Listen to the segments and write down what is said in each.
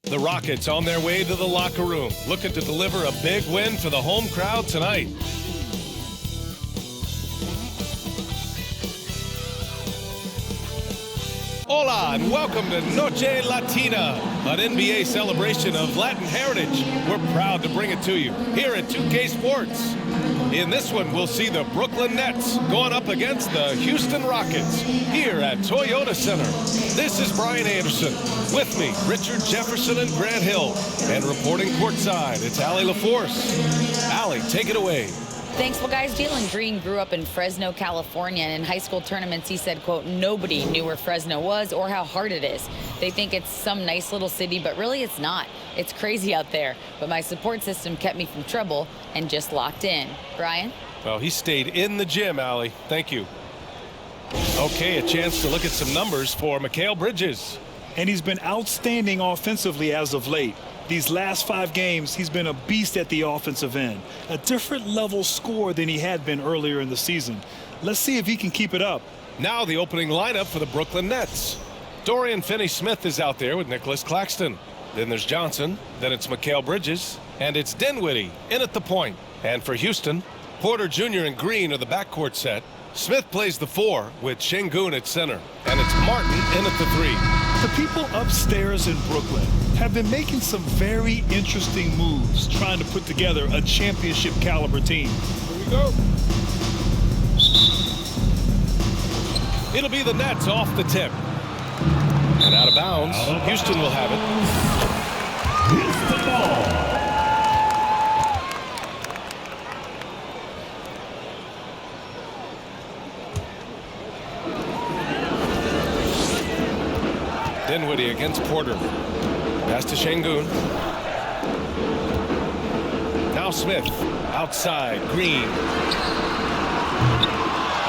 The Rockets on their way to the locker room, looking to deliver a big win for the home crowd tonight. Hola and welcome to Noche Latina, an NBA celebration of Latin heritage. We're proud to bring it to you here at 2K Sports. In this one, we'll see the Brooklyn Nets going up against the Houston Rockets here at Toyota Center. This is Brian Anderson. With me, Richard Jefferson and Grant Hill. And reporting courtside, it's Allie LaForce. Allie, take it away. Thanks. Well, guys, Jalen Green grew up in Fresno, California, and in high school tournaments, he said, quote, nobody knew where Fresno was or how hard it is. They think it's some nice little city, but really it's not. It's crazy out there. But my support system kept me from trouble and just locked in. Brian? Well, he stayed in the gym, Allie. Thank you. Okay, a chance to look at some numbers for Mikal Bridges. And he's been outstanding offensively as of late. These last 5 games, he's been a beast at the offensive end. A different level score than he had been earlier in the season. Let's see if he can keep it up. Now the opening lineup for the Brooklyn Nets. Dorian Finney-Smith is out there with Nicholas Claxton. Then there's Johnson. Then it's Mikal Bridges. And it's Dinwiddie in at the point. And for Houston, Porter Jr. and Green are the backcourt set. Smith plays the 4 with Şengün at center. And it's Martin in at the 3. The people upstairs in Brooklyn have been making some very interesting moves trying to put together a championship caliber team. Here we go. It'll be the Nets off the tip. And out of bounds. Houston will have it. Here's the ball. Dinwiddie against Porter. Pass to Şengün. Now Smith. Outside. Green.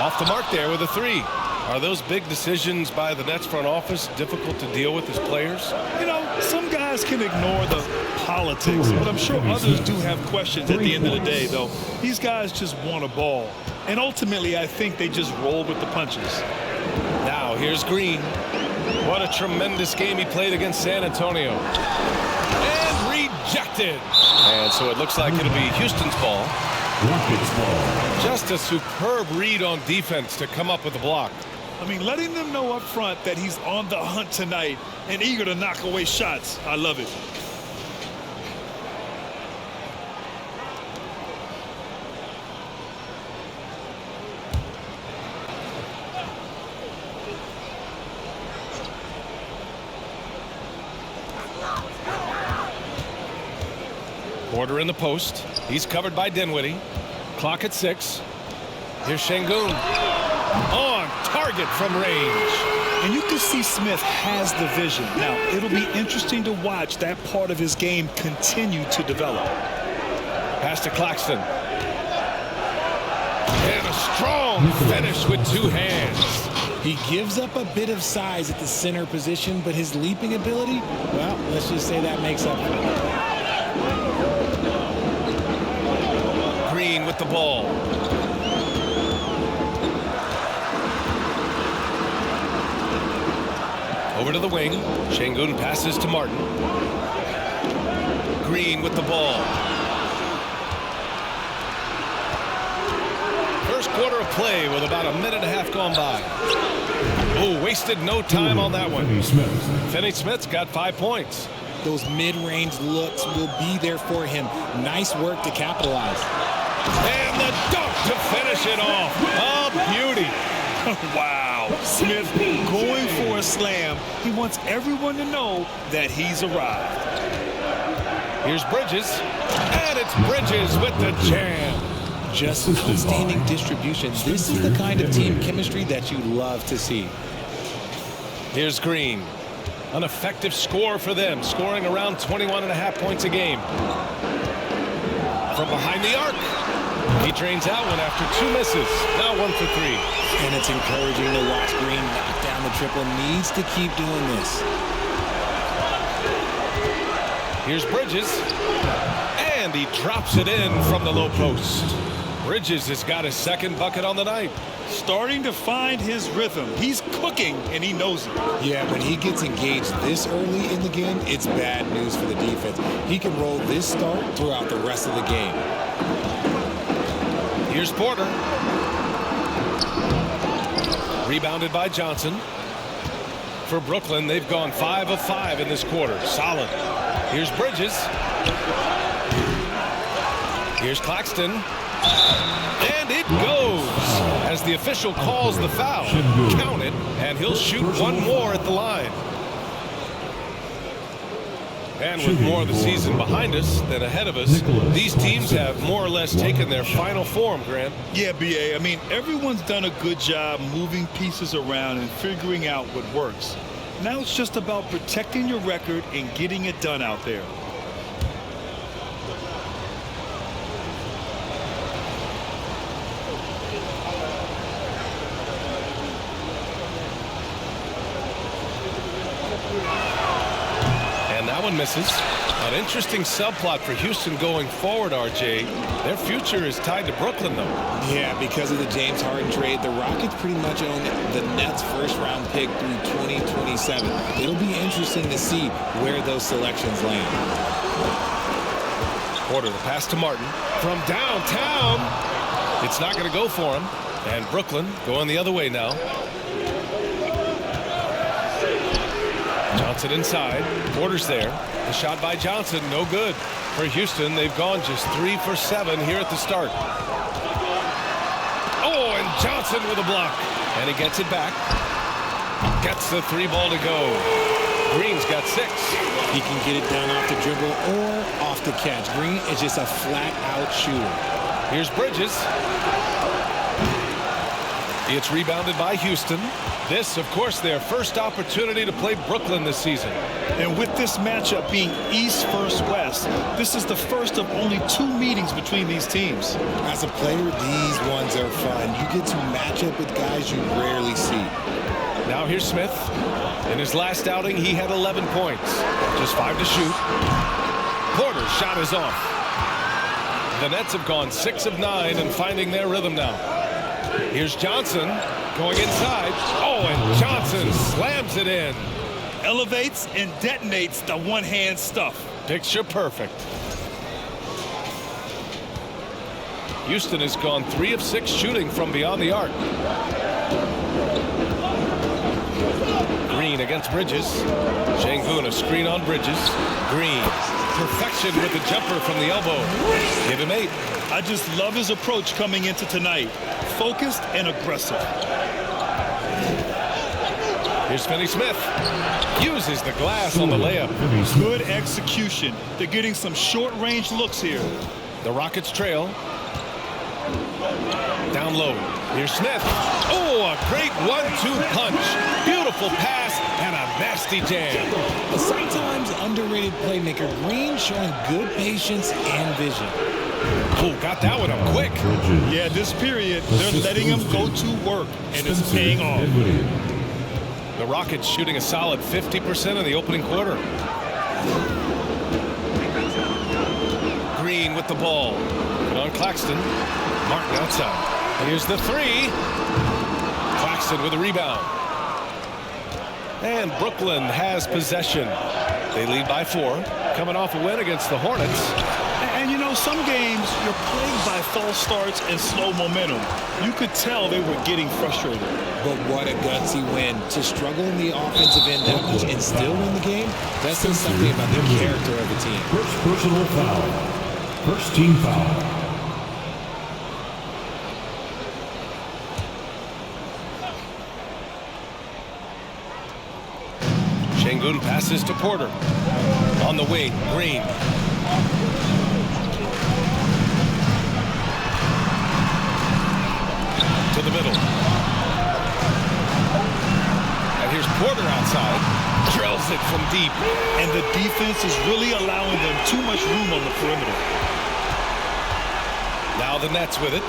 Off the mark there with a 3. Are those big decisions by the Nets front office difficult to deal with as players? You know, some guys can ignore the politics, but I'm sure others do have questions at the end of the day, though. These guys just want a ball. And ultimately, I think they just roll with the punches. Now here's Green. What a tremendous game he played against San Antonio. And rejected. And so it looks like it'll be Houston's ball. Rockets ball. Just a superb read on defense to come up with the block. I mean, letting them know up front that he's on the hunt tonight and eager to knock away shots. I love it. Porter in the post. He's covered by Dinwiddie. Clock at 6. Here's Şengün. On target from range. And you can see Smith has the vision. Now, it'll be interesting to watch that part of his game continue to develop. Pass to Claxton. And a strong finish with 2 hands. He gives up a bit of size at the center position, but his leaping ability, well, let's just say that makes up for it. Green with the ball. Over to the wing. Şengün passes to Martin. Green with the ball. First quarter of play with about a minute and a half gone by. Oh, wasted no time on that one. Finney-Smith's got 5 points. Those mid-range looks will be there for him. Nice work to capitalize. And the dunk to finish it off. A beauty. Wow. Smith going for a slam. He wants everyone to know that he's arrived. Here's Bridges. And it's Bridges with the jam. Just outstanding distribution. This is the kind of team chemistry that you love to see. Here's Green. An effective score for them, scoring around 21.5 points a game. From behind the arc. He drains out one after 2 misses. Now 1 for 3. And it's encouraging to watch Green knock down the triple. Needs to keep doing this. Here's Bridges. And he drops it in from the low post. Bridges has got his 2nd bucket on the night. starting to find his rhythm. He's cooking, and he knows it. Yeah, when he gets engaged this early in the game, it's bad news for the defense. He can roll this start throughout the rest of the game. Here's Porter. Rebounded by Johnson. For Brooklyn, they've gone 5 of 5 in this quarter. Solid. Here's Bridges. Here's Claxton. And it goes as the official calls the foul. Count it, and he'll shoot one more at the line. And with more of the season behind us than ahead of us, these teams have more or less taken their final form, Grant. Yeah, B.A. I mean, everyone's done a good job moving pieces around and figuring out what works. Now it's just about protecting your record and getting it done out there. That one misses. An interesting subplot for Houston going forward, RJ. Their future is tied to Brooklyn, though. Yeah, because of the James Harden trade, the Rockets pretty much own the Nets' first-round pick through 2027. It'll be interesting to see where those selections land. Porter, the pass to Martin from downtown. It's not going to go for him. And Brooklyn going the other way now. Johnson inside. Porter's there. The shot by Johnson, no good. For Houston, they've gone just 3 for 7 here at the start. Oh, and Johnson with a block. And he gets it back. Gets the 3 ball to go. Green's got 6. He can get it down off the dribble or off the catch. Green is just a flat-out shooter. Here's Bridges. It's rebounded by Houston. This, of course, their first opportunity to play Brooklyn this season. And with this matchup being East versus West, this is the first of only 2 meetings between these teams. As a player, these ones are fun. You get to match up with guys you rarely see. Now here's Smith. In his last outing, he had 11 points. Just 5 to shoot. Porter's shot is off. The Nets have gone 6 of 9 and finding their rhythm now. Here's Johnson going inside. Oh, and Johnson slams it in. Elevates and detonates the one-hand stuff. Picture perfect. Houston has gone 3 of 6 shooting from beyond the arc. Green against Bridges. Şengün, a screen on Bridges. Green. Perfection with the jumper from the elbow. Give him 8. I just love his approach coming into tonight. Focused and aggressive. Here's Finney-Smith. Uses the glass on the layup. Good execution. They're getting some short-range looks here. The Rockets trail. Down low. Here's Smith. Oh, a great 1-2 punch. Beautiful pass and a nasty jam. A sometimes underrated playmaker, Green showing good patience and vision. Oh, got that one up quick. Yeah, this period, they're letting him go to work, and it's paying off. The Rockets shooting a solid 50% in the opening quarter. Green with the ball. And on Claxton. Martin outside. Here's the 3. Claxton with a rebound. And Brooklyn has possession. They lead by 4. Coming off a win against the Hornets. And, you know, some games you're plagued by false starts and slow momentum. You could tell they were getting frustrated. But what a gutsy win. To struggle in the offensive end that much and still win the game, that says something about the character of the team. First personal foul. First team foul. Şengün passes to Porter. On the wing, Green. To the middle. And here's Porter outside. Drills it from deep. And the defense is really allowing them too much room on the perimeter. Now the Nets with it.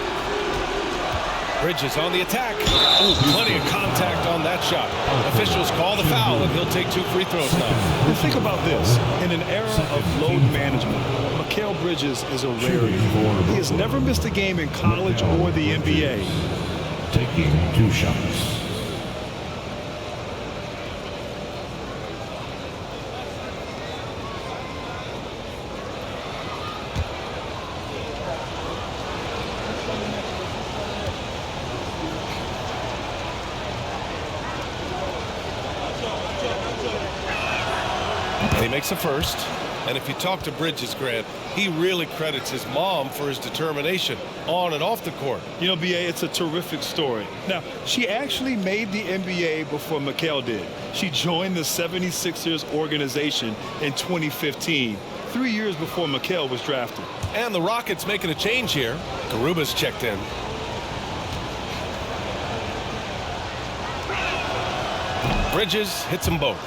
Bridges on the attack. Oh, plenty of contact on that shot. Officials call the foul, and he'll take 2 free throws now. Well, think about this. In an era of load management, Mikal Bridges is a rarity. He has never missed a game in college or the NBA. taking 2 shots. And he makes a first. And if you talk to Bridges, Grant, he really credits his mom for his determination on and off the court. You know, BA, it's a terrific story. Now, she actually made the NBA before Mikal did. She joined the 76ers organization in 2015, 3 years before Mikal was drafted. And the Rockets making a change here. Garuba's checked in. Bridges hits them both.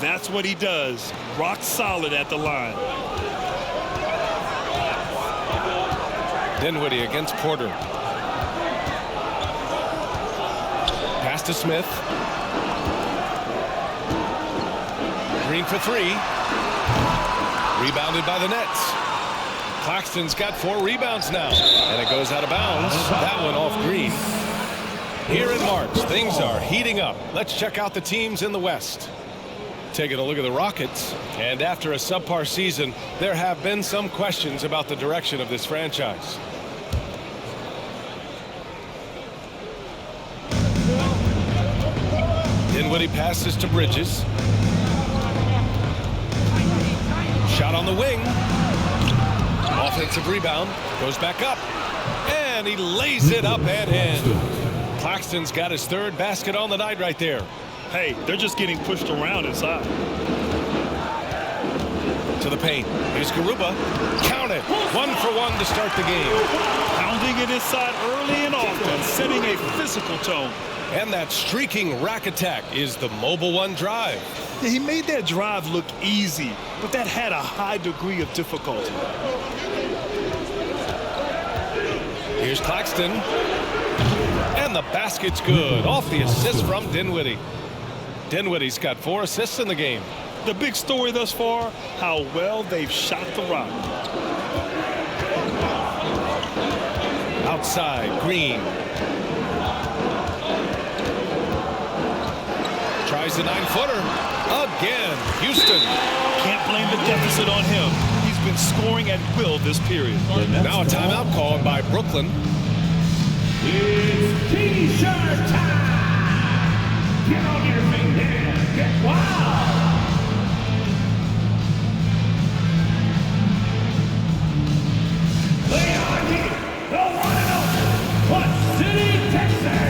That's what he does. Rock solid at the line. Dinwiddie against Porter. Pass to Smith. Green for 3. Rebounded by the Nets. Claxton's got 4 rebounds now. And it goes out of bounds. That one off Green. Here in March, things are heating up. Let's check out the teams in the West. Taking a look at the Rockets, and after a subpar season, there have been some questions about the direction of this franchise. Dinwiddie passes to Bridges. Shot on the wing. Offensive rebound, goes back up, and he lays it up and in. Claxton's got his 3rd basket on the night right there. Hey, they're just getting pushed around inside. To the paint. Here's Garuba. Count it. 1 for 1 to start the game. Pounding it inside early and often, setting a physical tone. And that streaking rack attack is the mobile 1 drive. Yeah, he made that drive look easy, but that had a high degree of difficulty. Here's Claxton. And the basket's good. Off the assist from Dinwiddie. Dinwiddie's got 4 assists in the game. The big story thus far, how well they've shot the rock. Outside, Green. Tries the 9-footer. Again, Houston. Can't blame the deficit on him. He's been scoring at will this period. Now a timeout called by Brooklyn. It's T-shirt time! Get on your feet and get wild! They are here, the one and only Clutch City, Texas!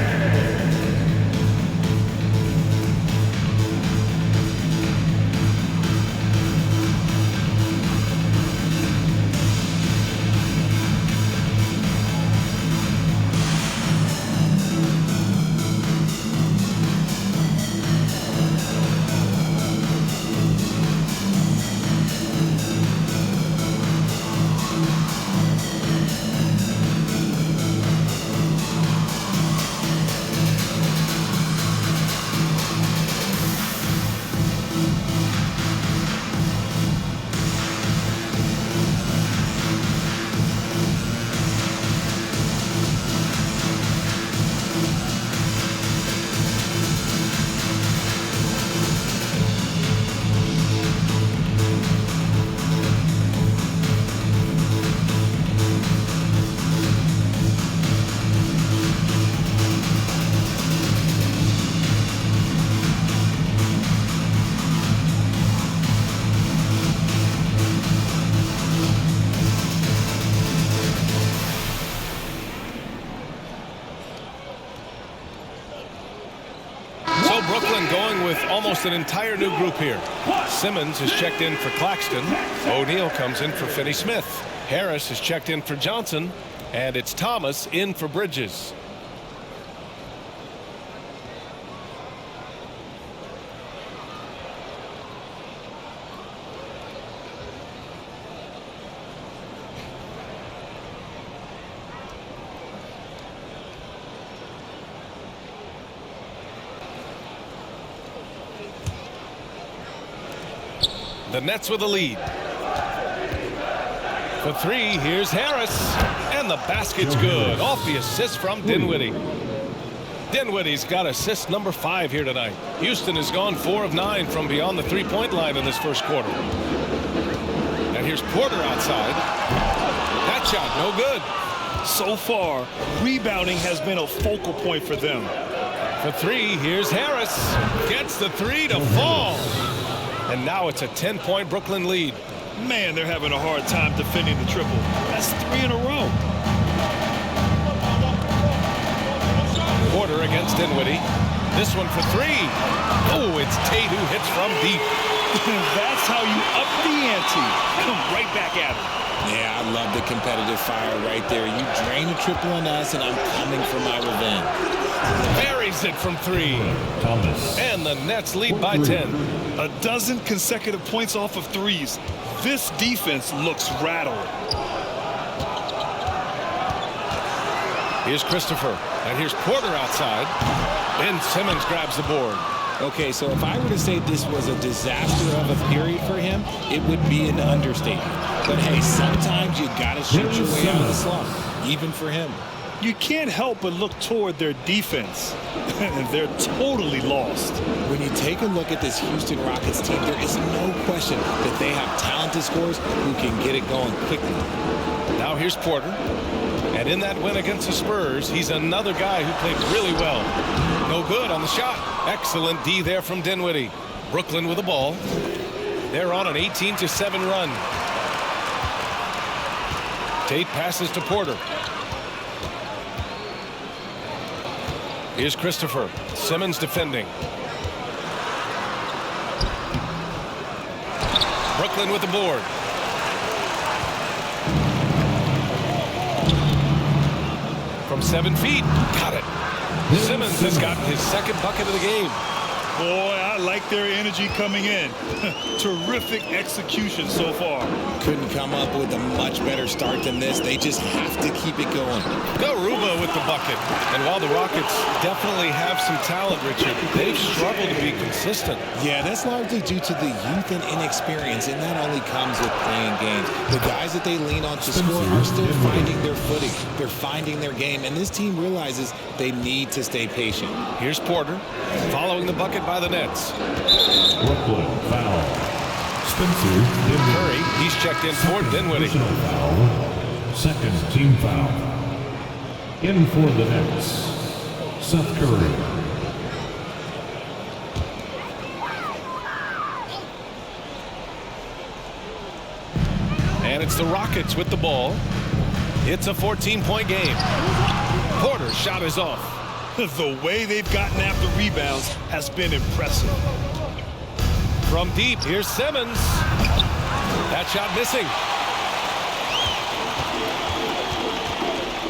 Brooklyn going with almost an entire new group here. Simmons has checked in for Claxton. O'Neal comes in for Finney-Smith. Harris has checked in for Johnson. And it's Thomas in for Bridges. The Nets with a lead. For 3, here's Harris. And the basket's good. Off the assist from Dinwiddie. Dinwiddie's got assist number 5 here tonight. Houston has gone 4 of 9 from beyond the three-point line in this first quarter. And here's Porter outside. That shot, no good. So far, rebounding has been a focal point for them. For 3, here's Harris. Gets the 3 to fall. And now it's a 10-point Brooklyn lead. Man, they're having a hard time defending the triple. That's 3 in a row. Porter against Dinwiddie. This one for 3. Oh, it's Tate who hits from deep. That's how you up the ante. Come right back at him. Yeah, I love the competitive fire right there. You drain a triple on us, and I'm coming for my revenge. Buries it from 3. Thomas. And the Nets lead by 10. A dozen consecutive points off of threes. This defense looks rattled. Here's Christopher. And here's Porter outside. Ben Simmons grabs the board. Okay, so if I were to say this was a disaster of a period for him, it would be an understatement. But hey, sometimes you gotta shoot your way out of the slump, even for him. You can't help but look toward their defense. They're totally lost. When you take a look at this Houston Rockets team, there is no question that they have talented scorers who can get it going quickly. Now here's Porter. And in that win against the Spurs, he's another guy who played really well. No good on the shot. Excellent D there from Dinwiddie. Brooklyn with the ball. They're on an 18-7 run. Tate passes to Porter. Here's Christopher. Simmons defending. Brooklyn with the board. From 7 feet. Got it. Simmons has gotten his second bucket of the game. Boy, I like their energy coming in. Terrific execution so far. Couldn't come up with a much better start than this. They just have to keep it going. Garuba with the bucket. And while the Rockets definitely have some talent, Richard, they've struggled to be consistent. Yeah, that's largely due to the youth and inexperience, and that only comes with playing games. The guys that they lean on to score are still finding their footing. They're finding their game, and this team realizes they need to stay patient. Here's Porter, following the bucket by the Nets. Brooklyn foul. Spencer Curry, he's checked in for Dinwiddie. Foul. Second team foul. In for the Nets, Seth Curry. And it's the Rockets with the ball. It's a 14-point game. Porter's shot is off. The way they've gotten after rebounds has been impressive. From deep, here's Simmons. That shot missing.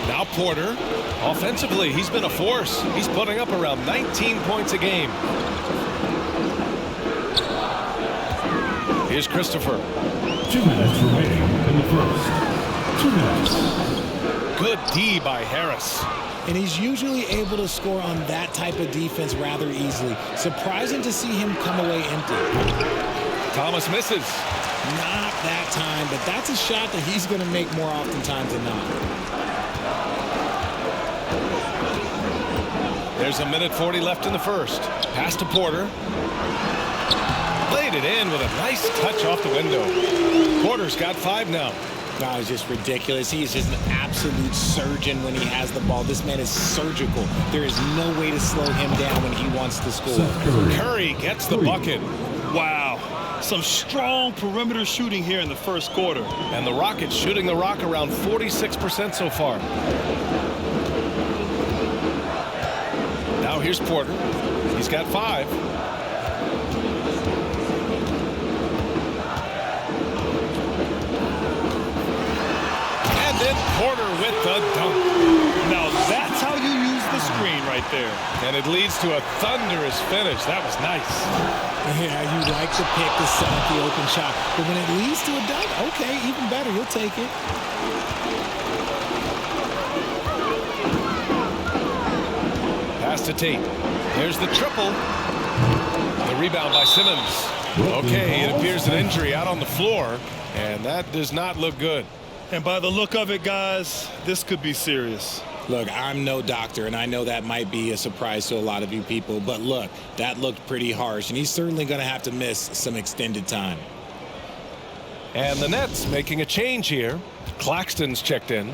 Now Porter. Offensively, he's been a force. He's putting up around 19 points a game. Here's Christopher. 2 minutes remaining in the first. 2 minutes. Good D by Harris. And he's usually able to score on that type of defense rather easily. Surprising to see him come away empty. Thomas misses. Not that time, but that's a shot that he's going to make more oftentimes than not. There's a minute 40 left in the first. Pass to Porter. Laid it in with a nice touch off the window. Porter's got 5 now. God, it's just ridiculous. He is just an absolute surgeon when he has the ball. This man is surgical. There is no way to slow him down when he wants to score. Curry gets the bucket. Wow. Some strong perimeter shooting here in the first quarter. And the Rockets shooting the rock around 46% so far. Now here's Porter. He's got 5. Porter with the dunk. Now that's how you use the screen right there. And it leads to a thunderous finish. That was nice. Yeah, you like the pick to set up the open shot. But when it leads to a dunk, okay, even better. You'll take it. Pass to Tate. There's the triple. The rebound by Simmons. Okay, it appears an injury out on the floor. And that does not look good. And by the look of it, guys, this could be serious. Look, I'm no doctor, and I know that might be a surprise to a lot of you people, but look, that looked pretty harsh, and he's certainly going to have to miss some extended time. And the Nets making a change here. Claxton's checked in.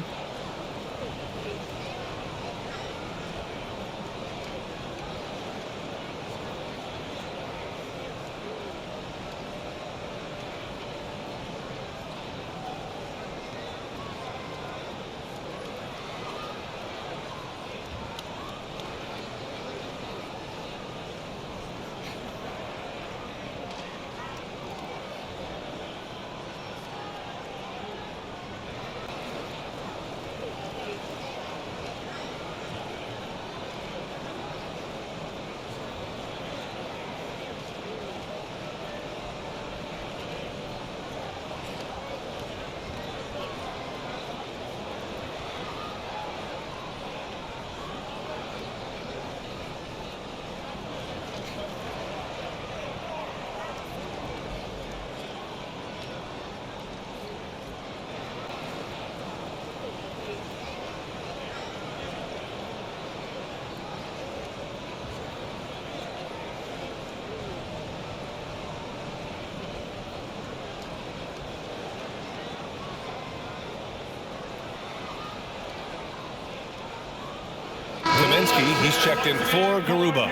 He's checked in for Garuba.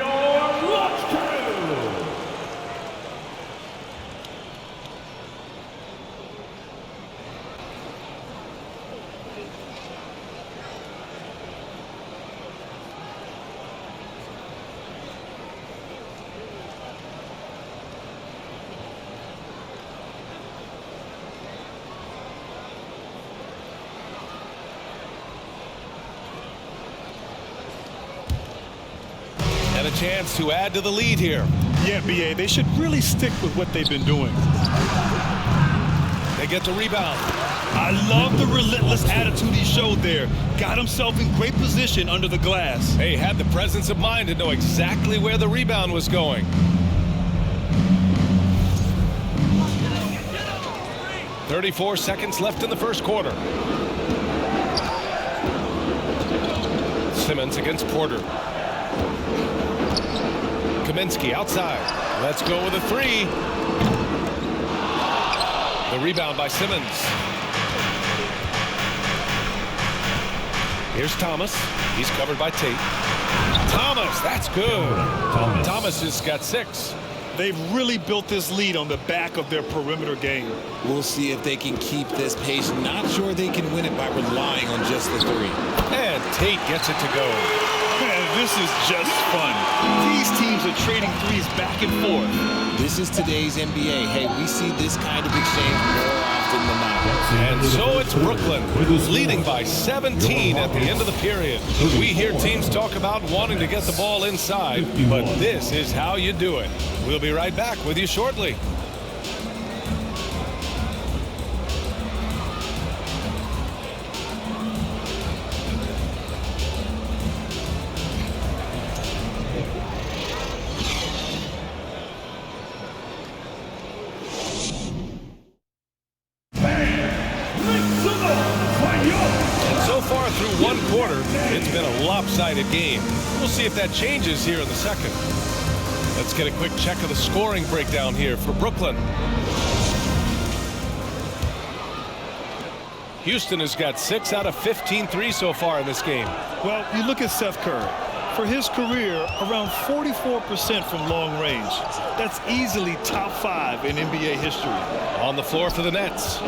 And a chance to add to the lead here. Yeah, B.A., they should really stick with what they've been doing. They get the rebound. I love the relentless attitude he showed there. Got himself in great position under the glass. Hey, had the presence of mind to know exactly where the rebound was going. "34 seconds left in the first quarter. Simmons against Porter. Kaminsky outside. Let's go with a three. The rebound by Simmons. Here's Thomas. He's covered by Tate. Thomas, that's good. Thomas has got 6. They've really built this lead on the back of their perimeter game. We'll see if they can keep this pace. Not sure they can win it by relying on just the three. And Tate gets it to go. Man, this is just fun. These teams are trading threes back and forth. This is today's NBA. Hey, we see this kind of exchange more often than not. And so it's Brooklyn, leading by 17 at the end of the period. We hear teams talk about wanting to get the ball inside, but this is how you do it. We'll be right back with you shortly. Through one quarter, it's been a lopsided game. We'll see if that changes here in the second. Let's get a quick check of the scoring breakdown here for Brooklyn. Houston has got 6 out of 15 threes so far in this game. Well, you look at Seth Curry. For his career, around 44% from long range. That's easily top 5 in NBA history. On the floor for the Nets,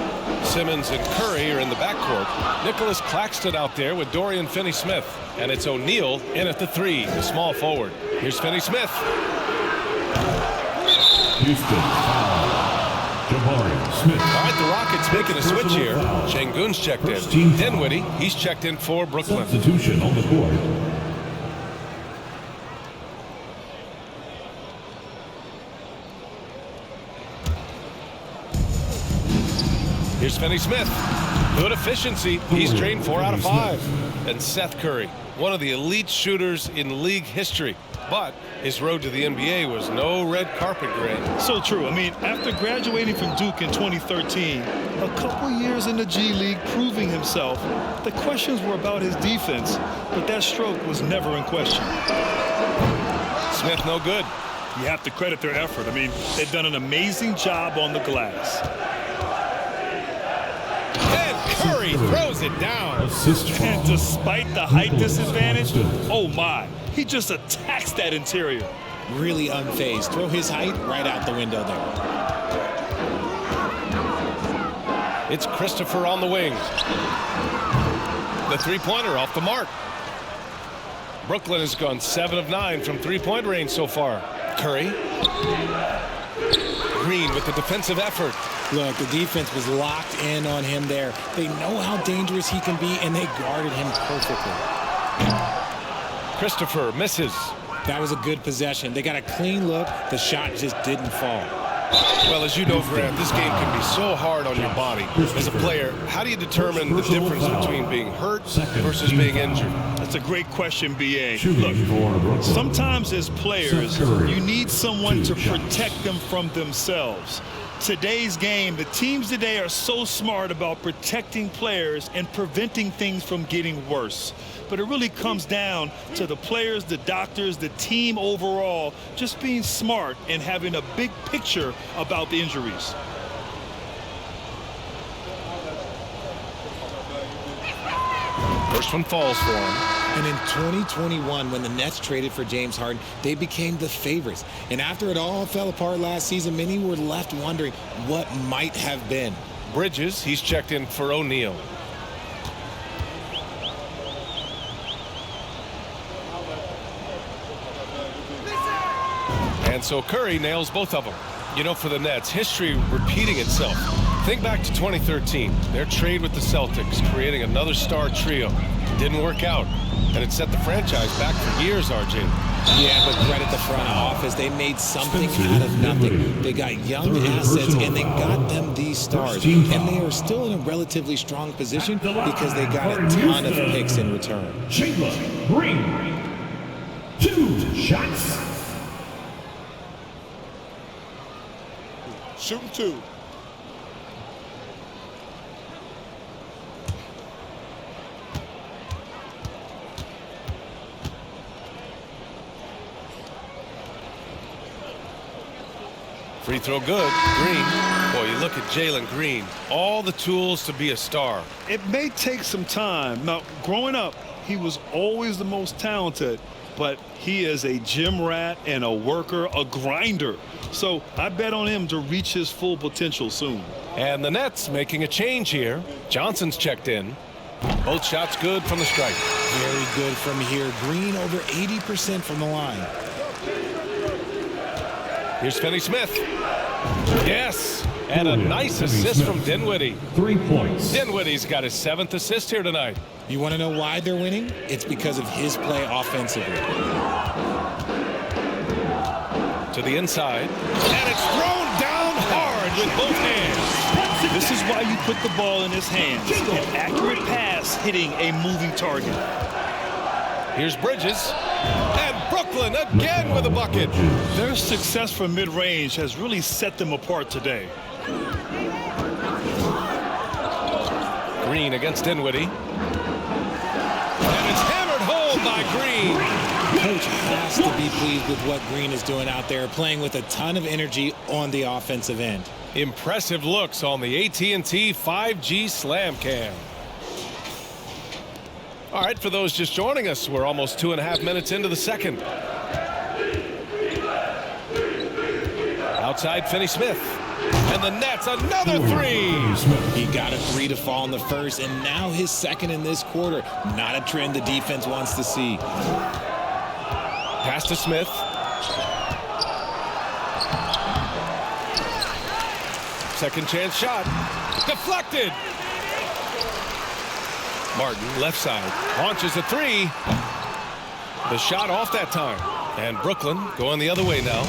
Simmons and Curry are in the backcourt. Nicholas Claxton out there with Dorian Finney-Smith. And it's O'Neal in at the 3, the small forward. Here's Finney-Smith. Houston foul. Jabari Smith. All right, the Rockets making a switch here. Şengün's checked in. Dinwiddie, he's checked in for Brooklyn. Substitution on the court. Here's Finney-Smith. Good efficiency. He's drained 4 out of 5. And Seth Curry, one of the elite shooters in league history. But his road to the NBA was no red carpet grant. So true. I mean, after graduating from Duke in 2013, a couple years in the G League proving himself, the questions were about his defense, but that stroke was never in question. Smith no good. You have to credit their effort. I mean, they've done an amazing job on the glass. And Curry throws it down. And despite the height disadvantage, oh my, he just attacks that interior. Really unfazed. Throw his height right out the window there. It's Christopher on the wing. The three-pointer off the mark. Brooklyn has gone 7 of 9 from three-point range so far. Curry. Green with the defensive effort. Look, the defense was locked in on him there. They know how dangerous he can be, and they guarded him perfectly. Christopher misses. That was a good possession. They got a clean look. The shot just didn't fall. Well, as you know, Grant, this game can be so hard on your body. As a player, how do you determine the difference between being hurt versus being injured? That's a great question, B.A. Look, sometimes as players, you need someone to protect them from themselves. Today's game, the teams today are so smart about protecting players and preventing things from getting worse. But it really comes down to the players, the doctors, the team overall, just being smart and having a big picture about the injuries. First one falls for him. And in 2021, when the Nets traded for James Harden, they became the favorites. And after it all fell apart last season, many were left wondering what might have been. Bridges, he's checked in for O'Neal. And so Curry nails both of them. You know, for the Nets, history repeating itself. Think back to 2013, their trade with the Celtics, creating another star trio. Didn't work out, and it set the franchise back for years, RJ. Yeah, but credit the front office. They made something out of nothing. They got young assets, and they got them these stars. And they are still in a relatively strong position because they got a ton of picks in return. Jalen Green. 2 shots. Shooting 2. Free throw good. Green. Boy, you look at Jalen Green. All the tools to be a star. It may take some time. Now, growing up, he was always the most talented, but he is a gym rat and a worker, a grinder. So I bet on him to reach his full potential soon. And the Nets making a change here. Johnson's checked in. Both shots good from the stripe. Very good from here. Green over 80% from the line. Here's Finney Smith. Yes. And a nice assist from Dinwiddie. 3 points. Dinwiddie's got his 7th assist here tonight. You want to know why they're winning? It's because of his play offensively. To the inside. And it's thrown down hard with both hands. This is why you put the ball in his hands. An accurate pass hitting a moving target. Here's Bridges. And Brooklyn again with a bucket. Their success from mid-range has really set them apart today. Green against Dinwiddie. And it's hammered home by Green. Coach has to be pleased with what Green is doing out there, playing with a ton of energy on the offensive end. Impressive looks on the AT&T 5G Slam Cam. All right, for those just joining us, we're almost 2.5 minutes into the second. Outside, Finney Smith. And the Nets, another 3. He got a 3 to fall in the first, and now his second in this quarter. Not a trend the defense wants to see. Pass to Smith. Second chance shot. Deflected. Martin, left side, launches a 3. The shot off that time. And Brooklyn going the other way now.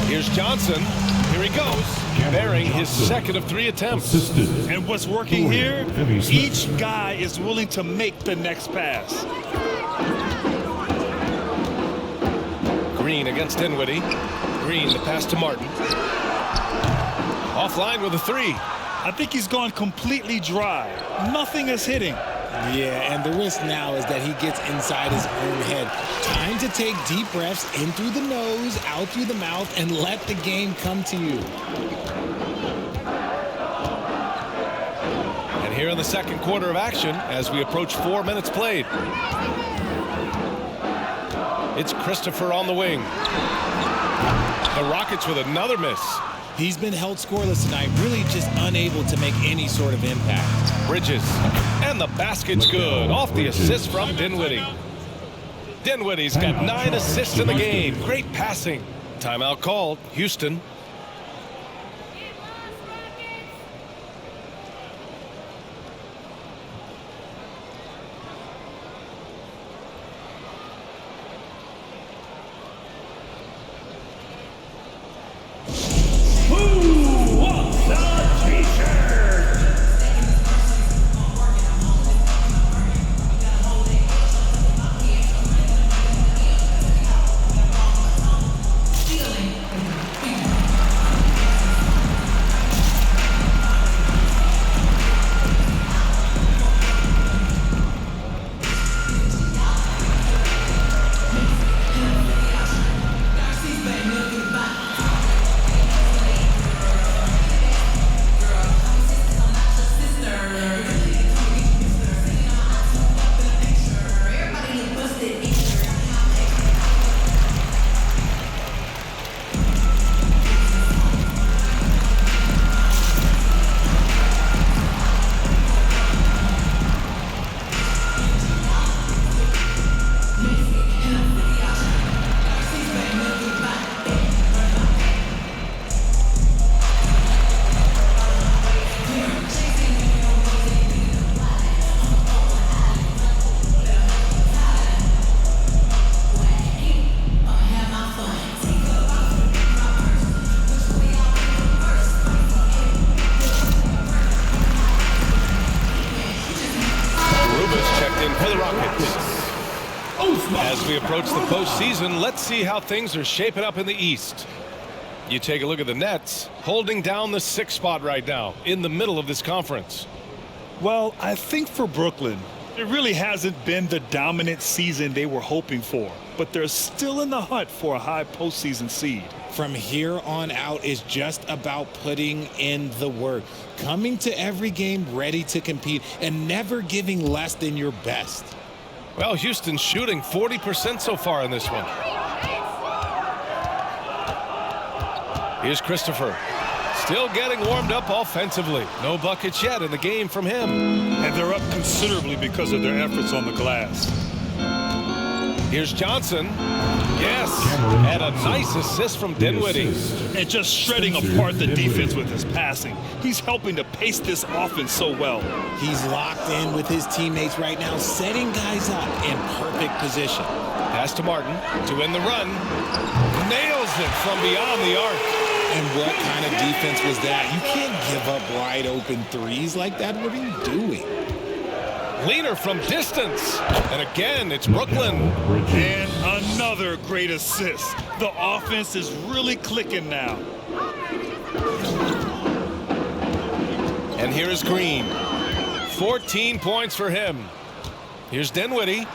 Here's Johnson. Here he goes. Bearing his second of 3 attempts. And what's working here, each guy is willing to make the next pass. Green against Dinwiddie. Green, the pass to Martin. Offline with a three. I think he's gone completely dry. Nothing is hitting. Yeah, and the risk now is that he gets inside his own head. Time to take deep breaths in through the nose, out through the mouth, and let the game come to you. And here in the second quarter of action, as we approach 4 minutes played. It's Christopher on the wing. The Rockets with another miss. He's been held scoreless tonight, really just unable to make any sort of impact. Bridges, and the basket's good, off the assist from Dinwiddie. Dinwiddie's got 9 assists in the game. Great passing. Timeout called. Houston. As we approach the postseason, let's see how things are shaping up in the East. You take a look at the Nets, holding down the 6th spot right now, in the middle of this conference. Well, I think for Brooklyn, it really hasn't been the dominant season they were hoping for, but they're still in the hunt for a high postseason seed. From here on out is just about putting in the work, coming to every game ready to compete, and never giving less than your best. Well, Houston's shooting 40% so far in this one. Here's Christopher. Still getting warmed up offensively. No buckets yet in the game from him. And they're up considerably because of their efforts on the glass. Here's Johnson. Yes, and a nice assist from Dinwiddie. And just shredding apart the defense with his passing. He's helping to pace this offense so well. He's locked in with his teammates right now, setting guys up in perfect position. Pass to Martin to win the run. Nails it from beyond the arc. And what kind of defense was that? You can't give up wide open threes like that. What are you doing? Leaner from distance. And again, it's Brooklyn. And another great assist. The offense is really clicking now. And here is Green. 14 points for him. Here's Dinwiddie.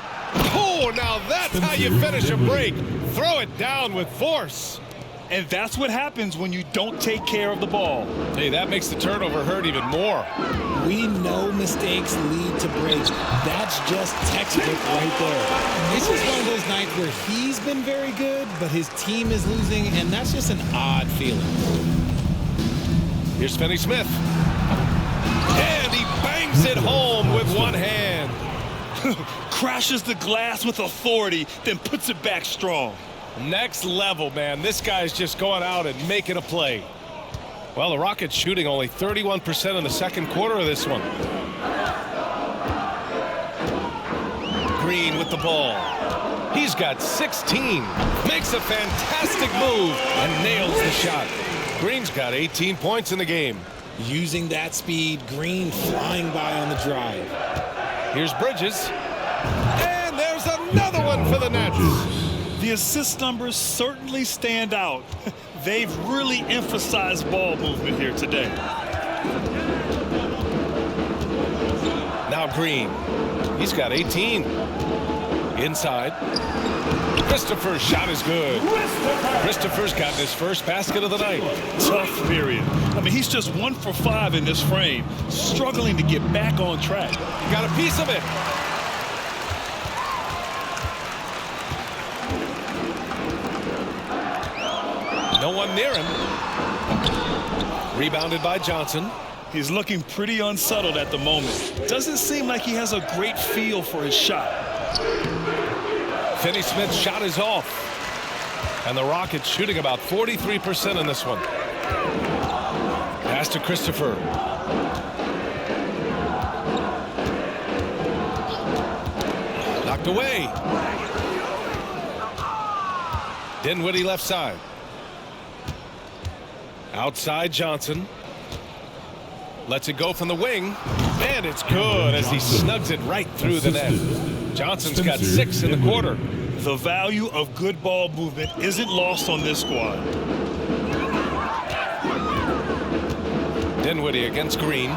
Oh, now that's how you finish a break. Throw it down with force. And that's what happens when you don't take care of the ball. Hey, that makes the turnover hurt even more. We know mistakes lead to breaks. That's just textbook right there. This is one of those nights where he's been very good, but his team is losing, and that's just an odd feeling. Here's Finney-Smith. And he bangs it home with one hand. Crashes the glass with authority, then puts it back strong. Next level, man. This guy's just going out and making a play. Well, the Rockets shooting only 31% in the second quarter of this one. Green with the ball. He's got 16. Makes a fantastic move and nails the shot. Green's got 18 points in the game. Using that speed, Green flying by on the drive. Here's Bridges. And there's another one for the Nets. The assist numbers certainly stand out. They've really emphasized ball movement here today. Now Green. He's got 18. Inside. Christopher's shot is good. Christopher's gotten his first basket of the night. Tough period. I mean, he's just 1 for 5 in this frame, struggling to get back on track. Got a piece of it. No one near him. Rebounded by Johnson. He's looking pretty unsettled at the moment. Doesn't seem like he has a great feel for his shot. Finney-Smith's shot is off. And the Rockets shooting about 43% in this one. Pass to Christopher. Knocked away. Dinwiddie left side. Outside Johnson. Lets it go from the wing. And it's good as he snugs it right through the net. Johnson's got 6 in the quarter. The value of good ball movement isn't lost on this squad. Dinwiddie against Green.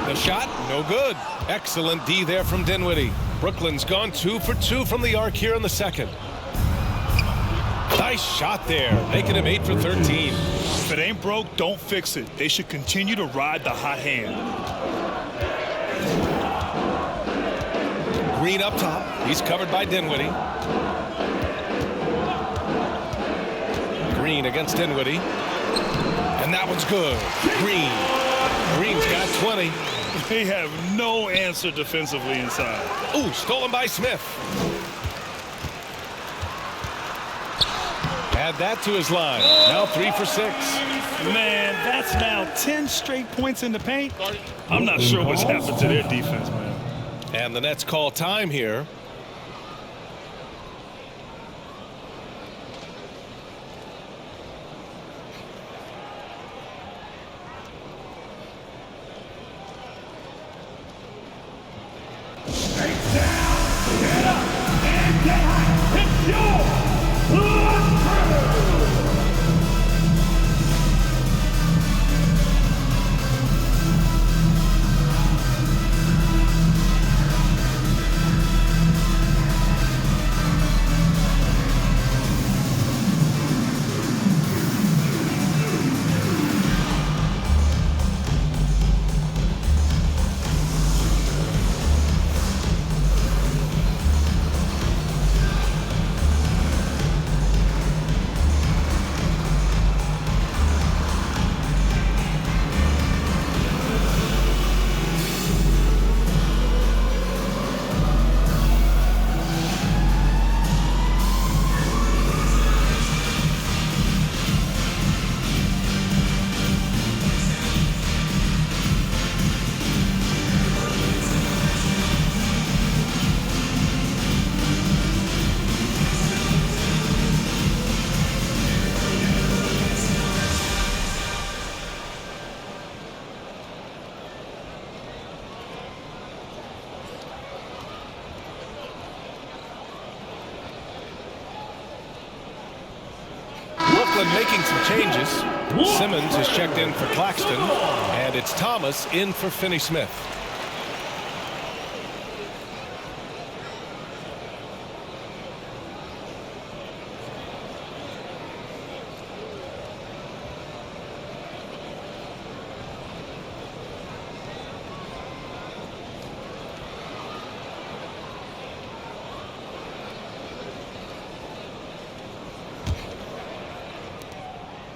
The shot, no good. Excellent D there from Dinwiddie. Brooklyn's gone 2 for 2 from the arc here in the second. Nice shot there, making him 8 for 13. If it ain't broke, don't fix it. They should continue to ride the hot hand. Green up top. He's covered by Dinwiddie. Green against Dinwiddie. And that one's good. Green. Green's got 20. They have no answer defensively inside. Ooh, stolen by Smith. Add that to his line. Now 3 for 6. Man, that's now 10 straight points in the paint. I'm not sure what's happened to their defense, man. And the Nets call time here. Making some changes. Simmons is checked in for Claxton, and it's Thomas in for Finney-Smith.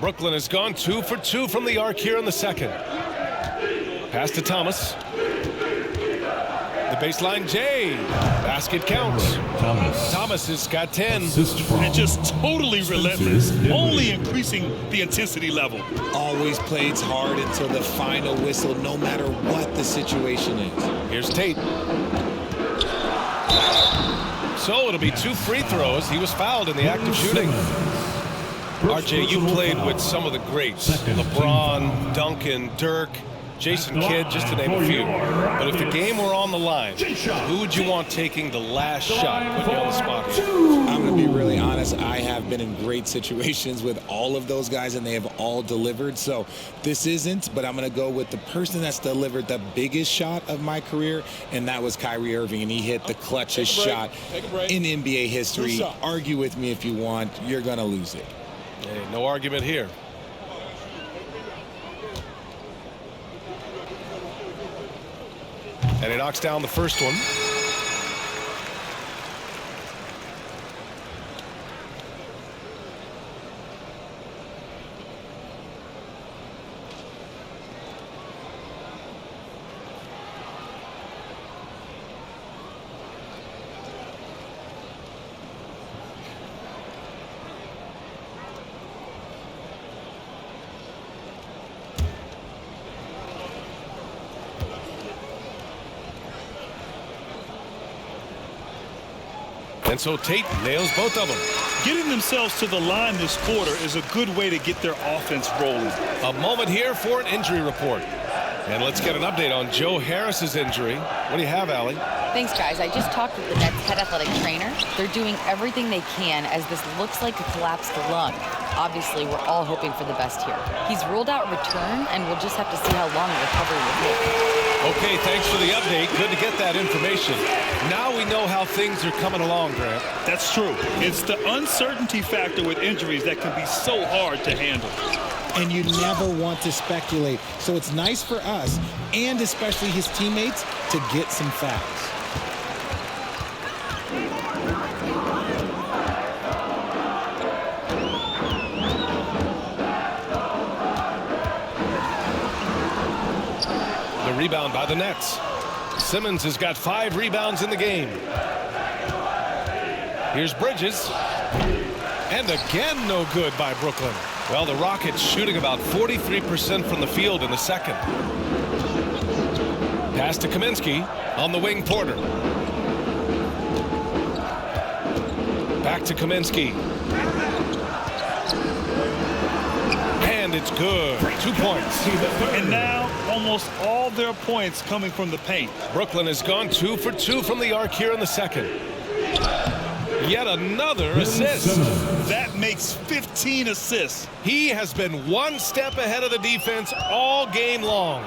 Brooklyn has gone 2 for 2 from the arc here in the second. Pass to Thomas. The baseline, Jay. Basket counts. Thomas has got 10. And just totally relentless, only increasing the intensity level. Always plays hard until the final whistle, no matter what the situation is. Here's Tate. So it'll be 2 free throws. He was fouled in the act of shooting. RJ, you played with some of the greats. LeBron, Duncan, Dirk. Jason Kidd, just to name a few. But if the game were on the line, who would you want taking the last shot? Put you on the spot here. I'm going to be really honest. I have been in great situations with all of those guys, and they have all delivered. So this isn't, but I'm going to go with the person that's delivered the biggest shot of my career, and that was Kyrie Irving, and he hit the clutchest shot in NBA history. Argue with me if you want. You're going to lose it. Hey, no argument here. And he knocks down the first one. And so Tate nails both of them. Getting themselves to the line this quarter is a good way to get their offense rolling. A moment here for an injury report. And let's get an update on Joe Harris's injury. What do you have, Allie? Thanks, guys. I just talked with the Nets head athletic trainer. They're doing everything they can as this looks like a collapsed lung. Obviously, we're all hoping for the best here. He's ruled out return, and we'll just have to see how long the recovery will take. Okay, thanks for the update. Good to get that information. Now we know how things are coming along, Grant. That's true. It's the uncertainty factor with injuries that can be so hard to handle. And you never want to speculate. So it's nice for us, and especially his teammates, to get some facts. The rebound by the Nets. Simmons has got 5 rebounds in the game. Here's Bridges. And again, no good by Brooklyn. Well, the Rockets shooting about 43% from the field in the second. Pass to Kaminsky. On the wing, Porter. Back to Kaminsky. And it's good. 2 points. And now almost all their points coming from the paint. Brooklyn has gone 2 for 2 from the arc here in the second. Yet another assist. That makes 15 assists. He has been one step ahead of the defense all game long.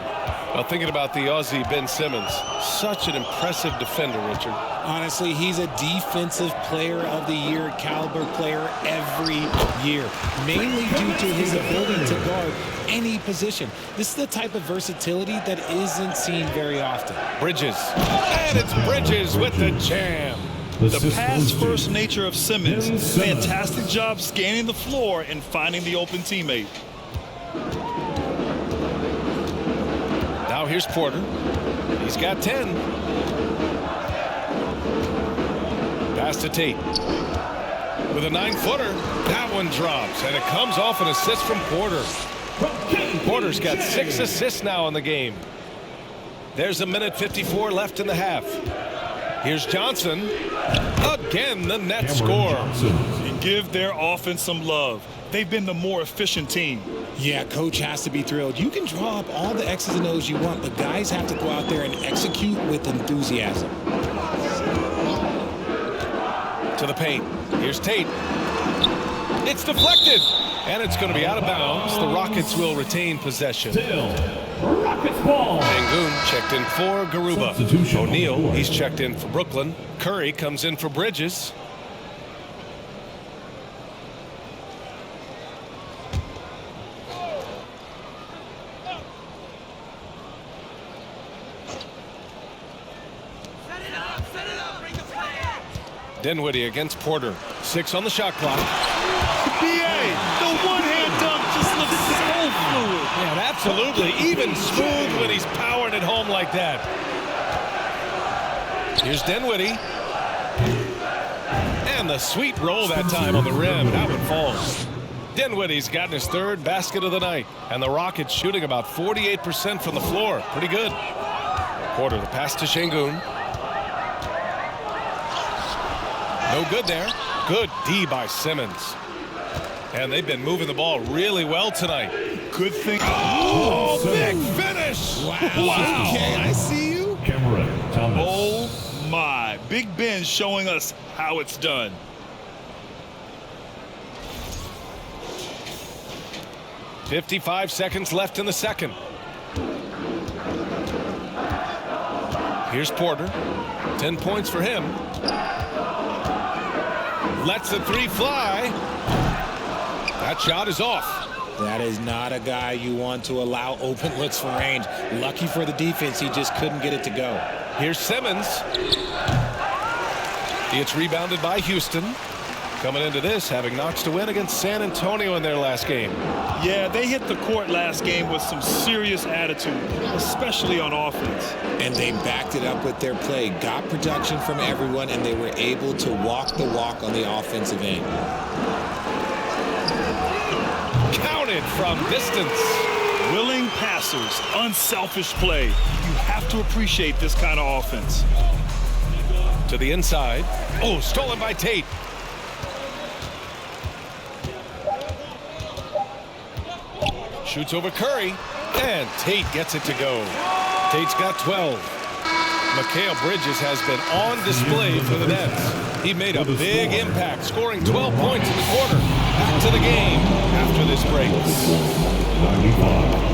Well, thinking about the Aussie Ben Simmons, such an impressive defender, Richard. Honestly, he's a defensive player of the year caliber player every year, mainly due to his ability to guard any position. This is the type of versatility that isn't seen very often. Bridges. And it's Bridges with the jam. The pass-first nature of Simmons. Fantastic job scanning the floor and finding the open teammate. Now here's Porter. He's got 10. Pass to Tate. With a 9-footer. That one drops, and it comes off an assist from Porter. Porter's got 6 assists now in the game. There's 1:54 left in the half. Here's Johnson. Again, the net score. And give their offense some love. They've been the more efficient team. Yeah, coach has to be thrilled. You can draw up all the X's and O's you want, but guys have to go out there and execute with enthusiasm. To the paint. Here's Tate. It's deflected. And it's going to be out of bounds. The Rockets will retain possession. Rockets ball. Sengun checked in for Garuba. O'Neal, he's checked in for Brooklyn. Curry comes in for Bridges. Dinwiddie against Porter. 6 on the shot clock. BA, the one-hand dunk just looks so fluid. Yeah, absolutely. Even smooth when he's powering it home like that. Here's Dinwiddie. And the sweet roll that time on the rim. That one falls. Dinwiddie's gotten his 3rd basket of the night. And the Rockets shooting about 48% from the floor. Pretty good. Porter, the pass to Sengun. No good there. Good D by Simmons. And they've been moving the ball really well tonight. Good thing. Oh, big finish Davis. Wow. Okay, I see you. Cameron Thomas. Oh, my. Big Ben showing us how it's done. .55 seconds left in the second. Here's Porter. 10 points for him. Lets the three fly. That shot is off. That is not a guy you want to allow open looks from range. Lucky for the defense, he just couldn't get it to go. Here's Simmons. It's rebounded by Houston. Coming into this, having notched a win against San Antonio in their last game. Yeah, they hit the court last game with some serious attitude, especially on offense. And they backed it up with their play. Got production from everyone, and they were able to walk the walk on the offensive end. Counted from distance. Willing passers, unselfish play. You have to appreciate this kind of offense. To the inside. Oh, stolen by Tate. Shoots over Curry, and Tate gets it to go. Tate's got 12. Mikal Bridges has been on display for the Nets. He made a big impact, scoring 12 points in the quarter. Back to the game after this break. 95.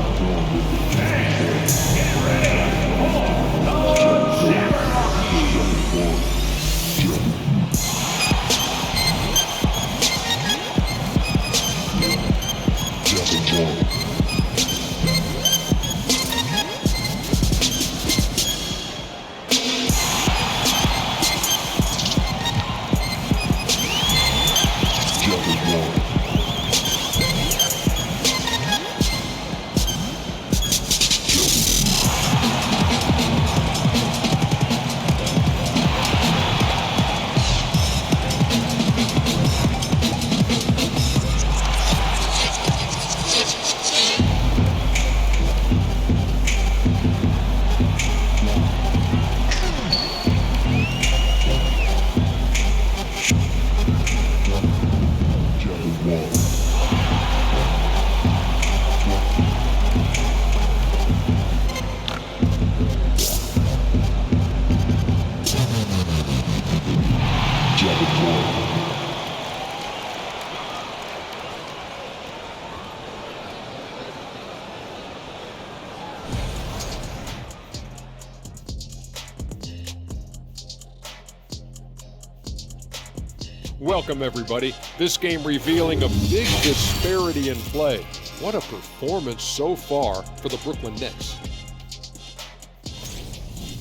Welcome, everybody. This game revealing a big disparity in play. What a performance so far for the Brooklyn Nets.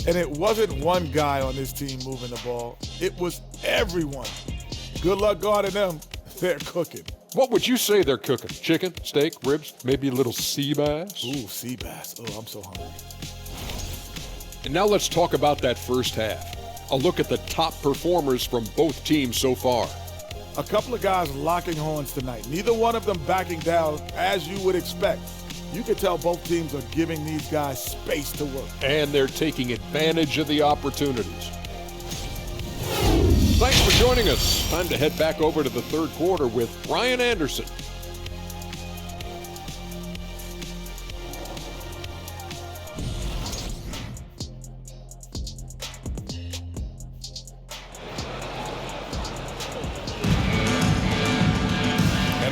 And it wasn't one guy on this team moving the ball. It was everyone. Good luck guarding them. They're cooking. What would you say they're cooking? Chicken, steak, ribs, maybe a little sea bass? Ooh, sea bass. Oh, I'm so hungry. And now let's talk about that first half. A look at the top performers from both teams so far. A couple of guys locking horns tonight. Neither one of them backing down as you would expect. You can tell both teams are giving these guys space to work. And they're taking advantage of the opportunities. Thanks for joining us. Time to head back over to the third quarter with Brian Anderson.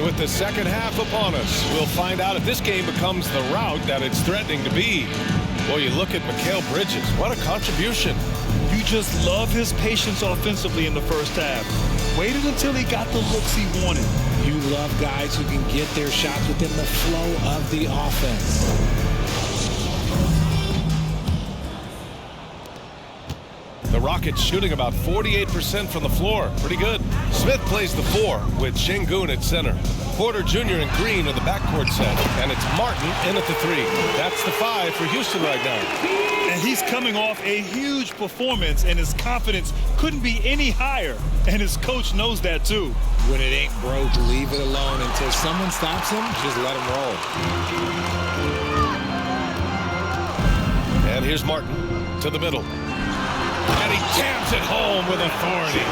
With the second half upon us, we'll find out if this game becomes the rout that it's threatening to be. Boy, you look at Mikal Bridges. What a contribution. You just love his patience offensively in the first half. Waited until he got the looks he wanted. You love guys who can get their shots within the flow of the offense. The Rockets shooting about 48% from the floor. Pretty good. Smith plays the 4 with Şengün at center. Porter Jr. and Green in the backcourt set. And it's Martin in at the 3. That's the 5 for Houston right now. And he's coming off a huge performance, and his confidence couldn't be any higher. And his coach knows that, too. When it ain't broke, leave it alone. Until someone stops him, just let him roll. And here's Martin to the middle. And he jams it home with authority.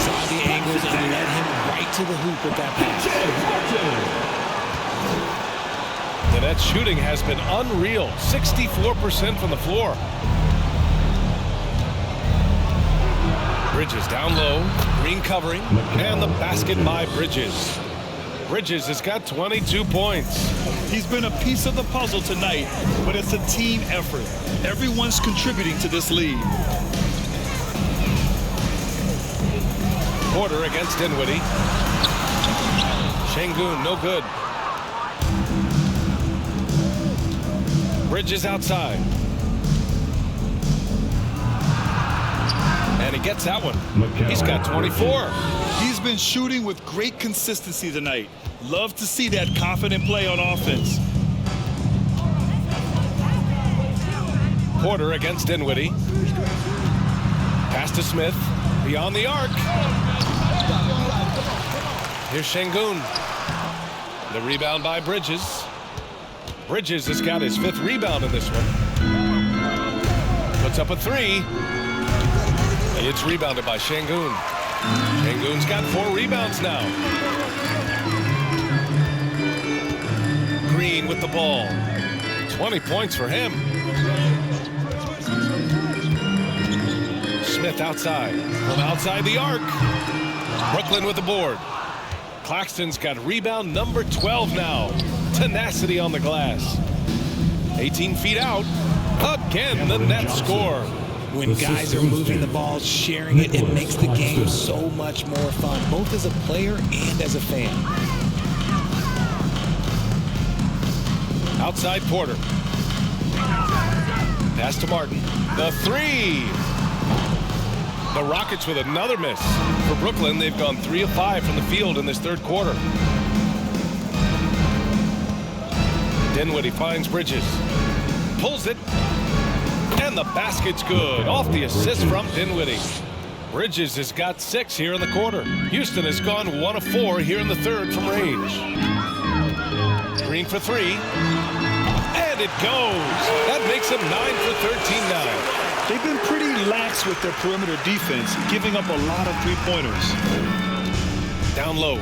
Saw the angles and led him right to the hoop with that pass. The that shooting has been unreal. 64% from the floor. Bridges down low. Green covering. And the basket by Bridges. Bridges has got 22 points. He's been a piece of the puzzle tonight, but it's a team effort. Everyone's contributing to this lead. Porter against Dinwiddie. Şengün, no good. Bridges outside. And he gets that one. He's got 24. He's been shooting with great consistency tonight. Love to see that confident play on offense. Porter against Dinwiddie. Pass to Smith. Beyond the arc. Here's Şengün. The rebound by Bridges. Bridges has got his 5th rebound in this one. Puts up a 3. It's rebounded by Şengün. Şengün's got 4 rebounds now. Green with the ball. 20 points for him. Smith outside. From outside the arc. Brooklyn with the board. Claxton's got rebound number 12 now. Tenacity on the glass. 18 feet out. Again, the net score. When guys are moving the ball, sharing it, it makes the game so much more fun, both as a player and as a fan. Outside Porter. Pass to Martin. The 3. The Rockets with another miss. For Brooklyn, they've gone 3 of 5 from the field in this 3rd quarter. Dinwiddie finds Bridges. Pulls it. And the basket's good. Off the assist from Dinwiddie. Bridges has got 6 here in the quarter. Houston has gone 1 of 4 here in the 3rd from range. Green for 3. And it goes. That makes him 9 for 13 now. They've been pretty lax with their perimeter defense, giving up a lot of 3-pointers. Down low.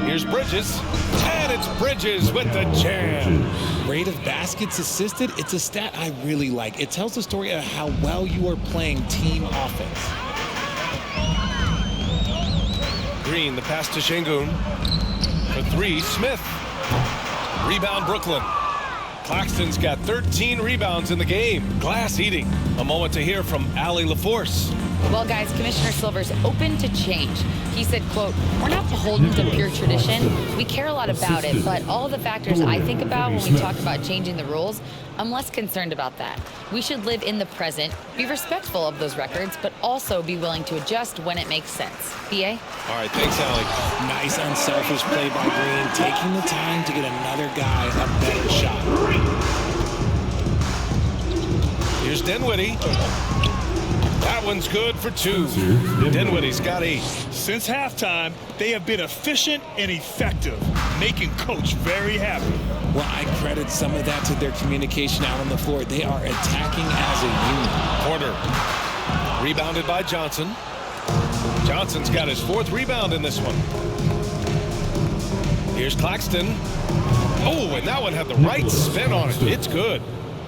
Here's Bridges. And it's Bridges with the jam. Rate of baskets assisted, it's a stat I really like. It tells the story of how well you are playing team offense. Green, the pass to Şengün. For 3, Smith. Rebound Brooklyn. Claxton's got 13 rebounds in the game. Glass eating. A moment to hear from Allie LaForce. Well, guys, Commissioner Silver's open to change. He said, quote, "We're not beholden to pure tradition. We care a lot about it, but all the factors I think about when we talk about changing the rules, I'm less concerned about that. We should live in the present, be respectful of those records, but also be willing to adjust when it makes sense." BA? All right, thanks, Allie. Nice unselfish play by Green, taking the time to get another guy a better shot. Here's Dinwiddie. That one's good for 2. Dinwiddie's got 8. Since halftime, they have been efficient and effective, making Coach very happy. Well, I credit some of that to their communication out on the floor. They are attacking as a unit. Porter. Rebounded by Johnson. Johnson's got his 4th rebound in this one. Here's Claxton. Oh, and that one had the right spin on it. It's good.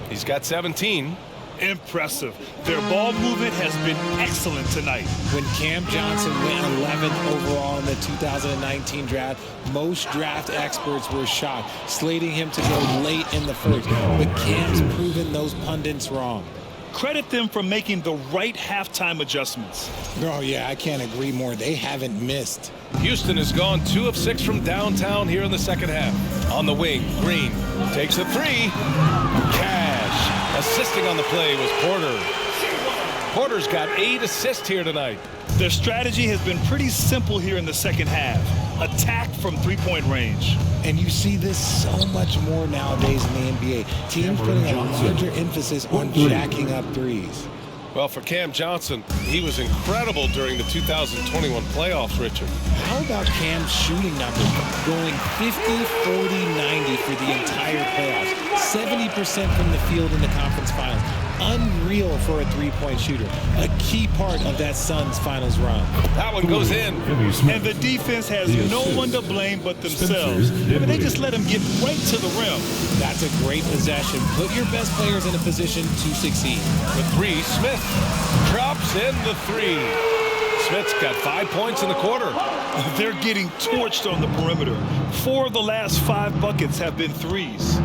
He's got 17. Impressive. Their ball movement has been excellent tonight. When Cam Johnson went 11th overall in the 2019 draft, most draft experts were shocked, slating him to go late in the 1st. But Cam's proven those pundits wrong. Credit them for making the right halftime adjustments. Oh, yeah, I can't agree more. They haven't missed. Houston has gone 2 of 6 from downtown here in the 2nd half. On the wing, Green takes a 3. Cash. Assisting on the play was Porter. Porter's got 8 assists here tonight. Their strategy has been pretty simple here in the 2nd half. Attack from 3-point range. And you see this so much more nowadays in the NBA. Teams putting a larger emphasis on jacking up threes. Well, for Cam Johnson, he was incredible during the 2021 playoffs, Richard. How about Cam's shooting numbers? Going 50, 40, 90 for the entire playoffs. 70% from the field in the conference finals. unreal for a three-point shooter. A key part of that Suns finals run. That one goes in. And the defense has no one to blame but themselves. I mean, they just let him get right to the rim. That's a great possession. Put your best players in a position to succeed. The three, Smith drops in the three. Smith's got 5 points in the quarter. They're getting torched on the perimeter. 4 of the last 5 buckets have been threes.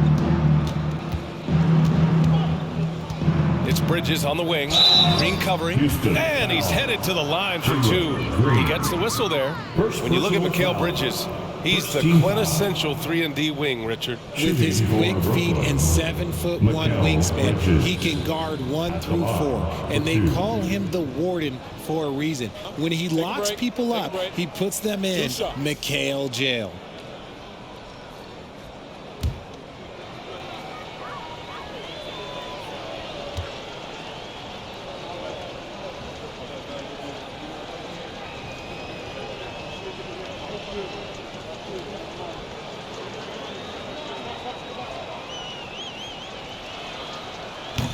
It's Bridges on the wing. Green covering. And he's headed to the line for 2. He gets the whistle there. When you look at Mikal Bridges, he's the quintessential 3-and-D wing, Richard. With his quick feet and 7'1" wingspan, he can guard 1 through 4. And they call him the Warden for a reason. When he locks people up, he puts them in Mikal jail.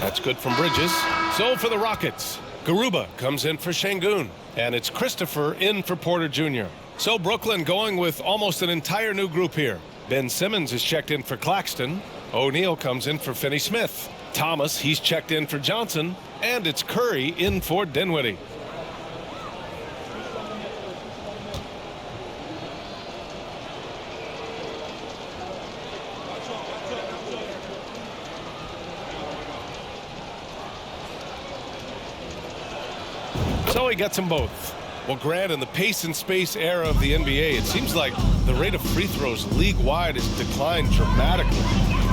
That's good from Bridges. So for the Rockets, Garuba comes in for Şengün, and it's Christopher in for Porter Jr. So Brooklyn going with almost an entire new group here. Ben Simmons is checked in for Claxton. O'Neal comes in for Finney-Smith. Thomas, he's checked in for Johnson, and it's Curry in for Dinwiddie. So he gets them both. Well, Grant, in the pace and space era of the NBA, it seems like the rate of free throws league-wide has declined dramatically.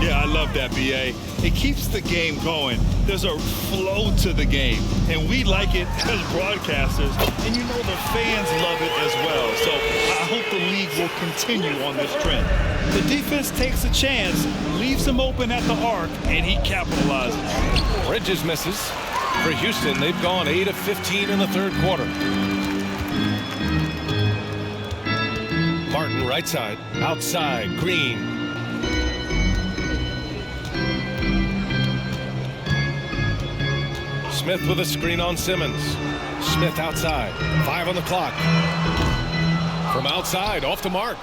Yeah, I love that, B.A. It keeps the game going. There's a flow to the game, and we like it as broadcasters, and you know the fans love it as well. So I hope the league will continue on this trend. The defense takes a chance, leaves him open at the arc, and he capitalizes. Bridges misses. For Houston, they've gone 8 of 15 in the third quarter. Martin right side, outside, Green. Smith with a screen on Simmons. Smith outside, 5 on the clock. From outside, off the mark.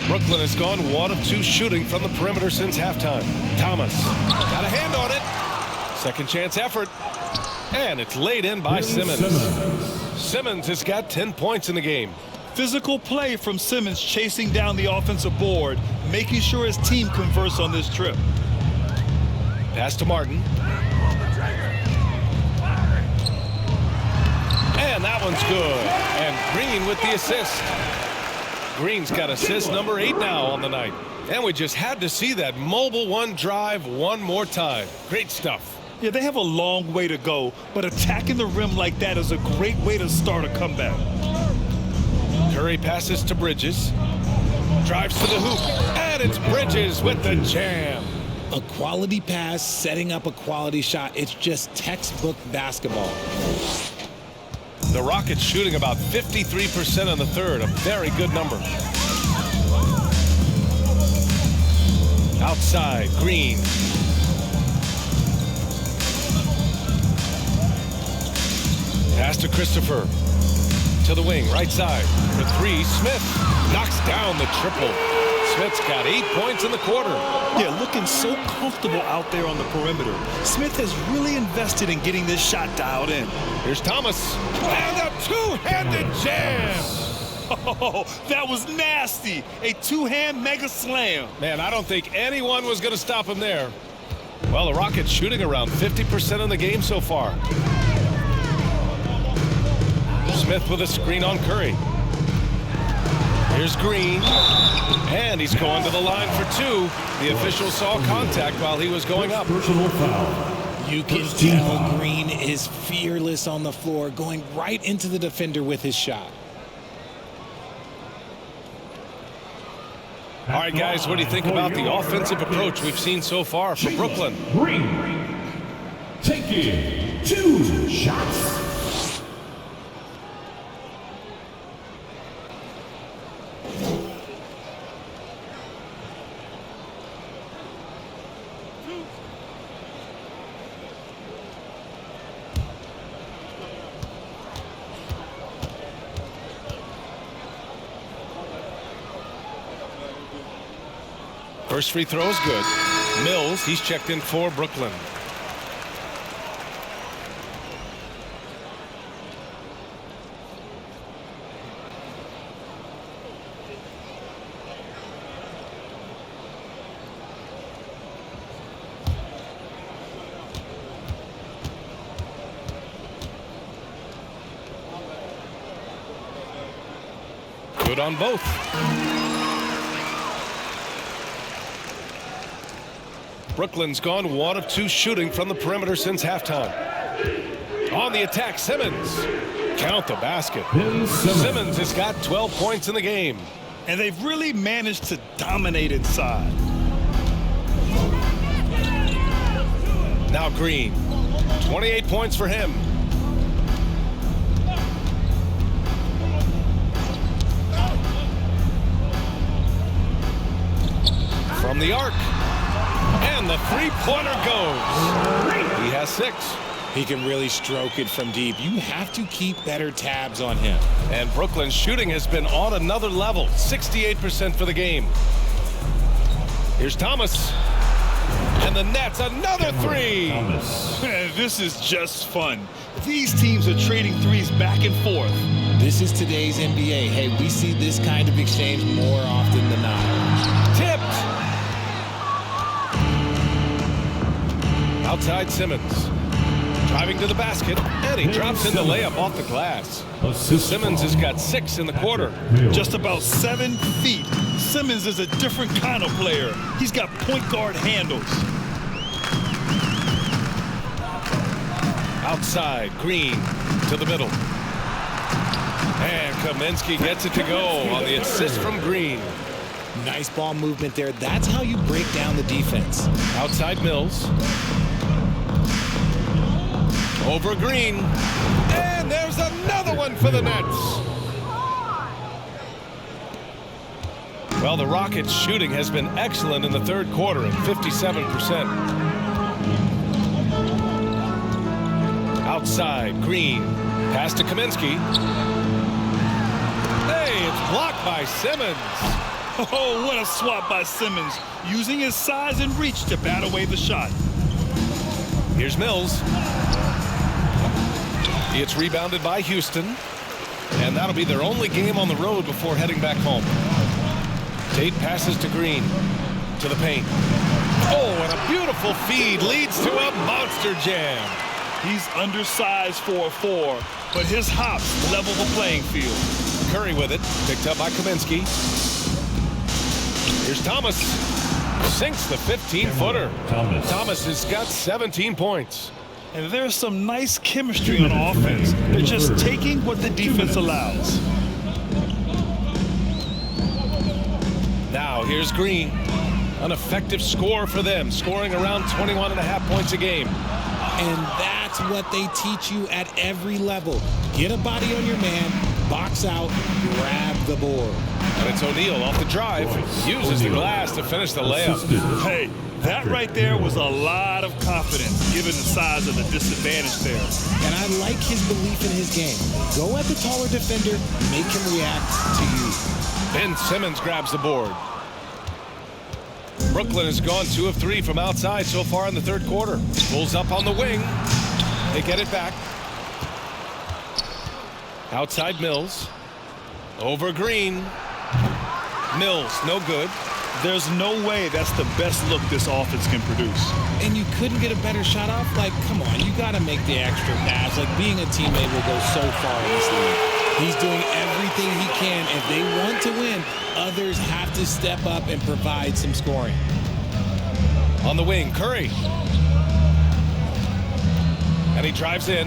Brooklyn has gone 1 of 2 shooting from the perimeter since halftime. Thomas got a hand on it. Second chance effort. And it's laid in by Simmons. Simmons has got 10 points in the game. Physical play from Simmons chasing down the offensive board, making sure his team converts on this trip. Pass to Martin. And that one's good. And Green with the assist. Green's got assist number 8 now on the night. And we just had to see that mobile one drive one more time. Great stuff. Yeah, they have a long way to go, but attacking the rim like that is a great way to start a comeback. Curry passes to Bridges. Drives to the hoop. And it's Bridges with the jam. A quality pass, setting up a quality shot. It's just textbook basketball. The Rockets shooting about 53% in the third, a very good number. Outside, Green. Pass to Christopher. To the wing, right side. For 3, Smith knocks down the triple. Smith's got 8 points in the quarter. Yeah, looking so comfortable out there on the perimeter. Smith has really invested in getting this shot dialed in. Here's Thomas. And a two-handed jam. Oh, that was nasty. A two-hand mega slam. Man, I don't think anyone was going to stop him there. Well, the Rockets shooting around 50% in the game so far. Smith with a screen on Curry. Here's Green. And he's going to the line for 2. The official saw contact while he was going up. Personal foul. You can tell Green is fearless on the floor, going right into the defender with his shot. All right, guys, what do you think about the offensive approach we've seen so far for Brooklyn? Green taking 2 shots. First free throw is good. Mills, he's checked in for Brooklyn. Good on both. Brooklyn's gone 1 of 2 shooting from the perimeter since halftime. On the attack, Simmons. Count the basket. Simmons has got 12 points in the game. And they've really managed to dominate inside. Now Green. 28 points for him. From the arc. And the three-pointer goes. He has 6. He can really stroke it from deep. You have to keep better tabs on him. And Brooklyn's shooting has been on another level. 68% for the game. Here's Thomas. And the Nets, another 3. This is just fun. These teams are trading threes back and forth. This is today's NBA. Hey, we see this kind of exchange more often than not. Tipped. Outside Simmons. Driving to the basket, and he drops in the layup off the glass. Simmons has got 6 in the quarter. Just about 7 feet. Simmons is a different kind of player. He's got point guard handles. Outside, Green to the middle. And Kaminsky gets it to go on the assist from Green. Nice ball movement there. That's how you break down the defense. Outside Mills. Over Green. And there's another one for the Nets. Well, the Rockets' shooting has been excellent in the third quarter at 57%. Outside, Green. Pass to Kaminsky. Hey, it's blocked by Simmons. Oh, what a swat by Simmons, using his size and reach to bat away the shot. Here's Mills. It's rebounded by Houston, and that'll be their only game on the road before heading back home. Tate passes to Green, to the paint. Oh, and a beautiful feed leads to a monster jam. He's undersized for a 4, but his hops level the playing field. Curry with it, picked up by Kaminsky. Here's Thomas. Sinks the 15-footer. Thomas has got 17 points. And there's some nice chemistry on offense. They're just taking what the defense allows. Now here's Green. An effective score for them, scoring around 21.5 points a game. And that's what they teach you at every level. Get a body on your man, box out, grab the board. And it's O'Neal off the drive. Uses the glass to finish the layup. Hey, that right there was a lot of confidence, given the size of the disadvantage there. And I like his belief in his game. Go at the taller defender, make him react to you. Ben Simmons grabs the board. Brooklyn has gone 2 of 3 from outside so far in the third quarter. Pulls up on the wing. They get it back. Outside Mills. Over Green. Mills, no good. There's no way that's the best look this offense can produce. And you couldn't get a better shot off? Like, come on, you got to make the extra pass. Like, being a teammate will go so far in this league. He's doing everything he can. If they want to win, others have to step up and provide some scoring. On the wing, Curry. And he drives in.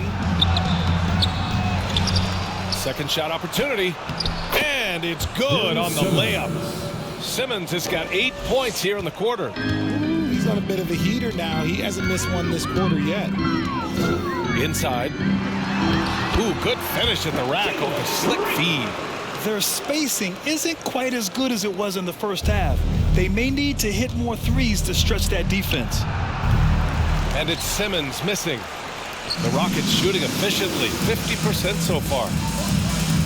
Second shot opportunity. And it's good on the layup. Simmons has got 8 points here in the quarter. He's on a bit of a heater now. He hasn't missed one this quarter yet. Inside. Ooh, good finish at the rack on the slick feed. Their spacing isn't quite as good as it was in the first half. They may need to hit more threes to stretch that defense. And it's Simmons missing. The Rockets shooting efficiently, 50% so far.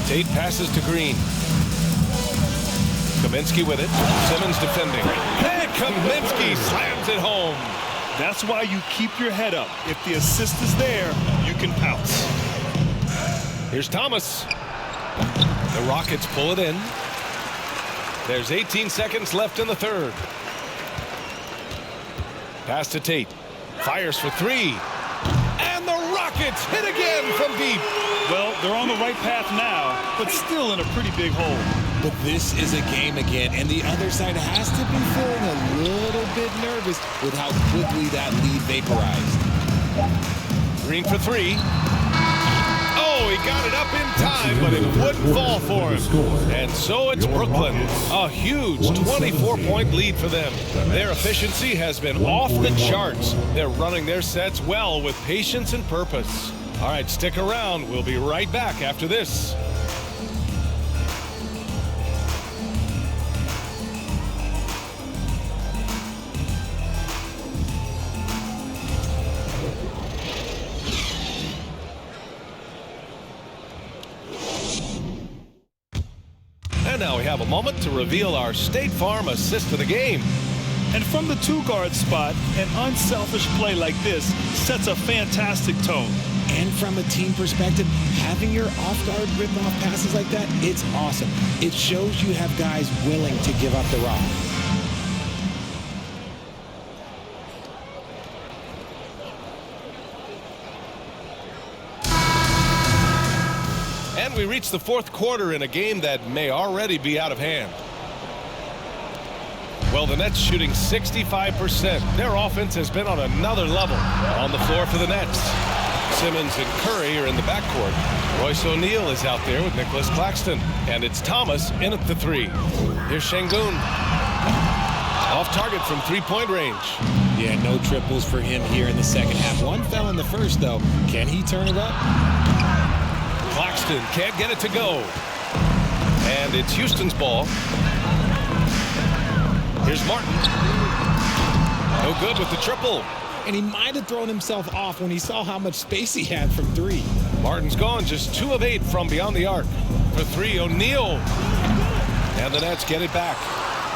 Tate passes to Green. Kaminsky with it. Simmons defending. And Kaminsky slams it home. That's why you keep your head up. If the assist is there, you can pounce. Here's Thomas. The Rockets pull it in. There's 18 seconds left in the third. Pass to Tate. Fires for three. And the Rockets hit again from deep. Well, they're on the right path now, but still in a pretty big hole. But this is a game again, and the other side has to be feeling a little bit nervous with how quickly that lead vaporized. Green for three. Oh, he got it up in time, but it wouldn't fall for him. And so it's Brooklyn. A huge 24-point lead for them. Their efficiency has been off the charts. They're running their sets well with patience and purpose. All right, stick around. We'll be right back after this. And now we have a moment to reveal our State Farm assist of the game. And from the two-guard spot, an unselfish play like this sets a fantastic tone. And from a team perspective, having your off-guard rip-off passes like that, it's awesome. It shows you have guys willing to give up the rock. And we reach the fourth quarter in a game that may already be out of hand. Well, the Nets shooting 65%. Their offense has been on another level. On the floor for the Nets, Simmons and Curry are in the backcourt. Royce O'Neal is out there with Nicholas Claxton. And it's Thomas in at the three. Here's Şengün. Off target from three-point range. Yeah, no triples for him here in the second half. One fell in the first, though. Can he turn it up? Claxton can't get it to go. And it's Houston's ball. Here's Martin. No good with the triple. And he might have thrown himself off when he saw how much space he had from three. Martin's gone just 2 of 8 from beyond the arc. For three, O'Neal. And the Nets get it back.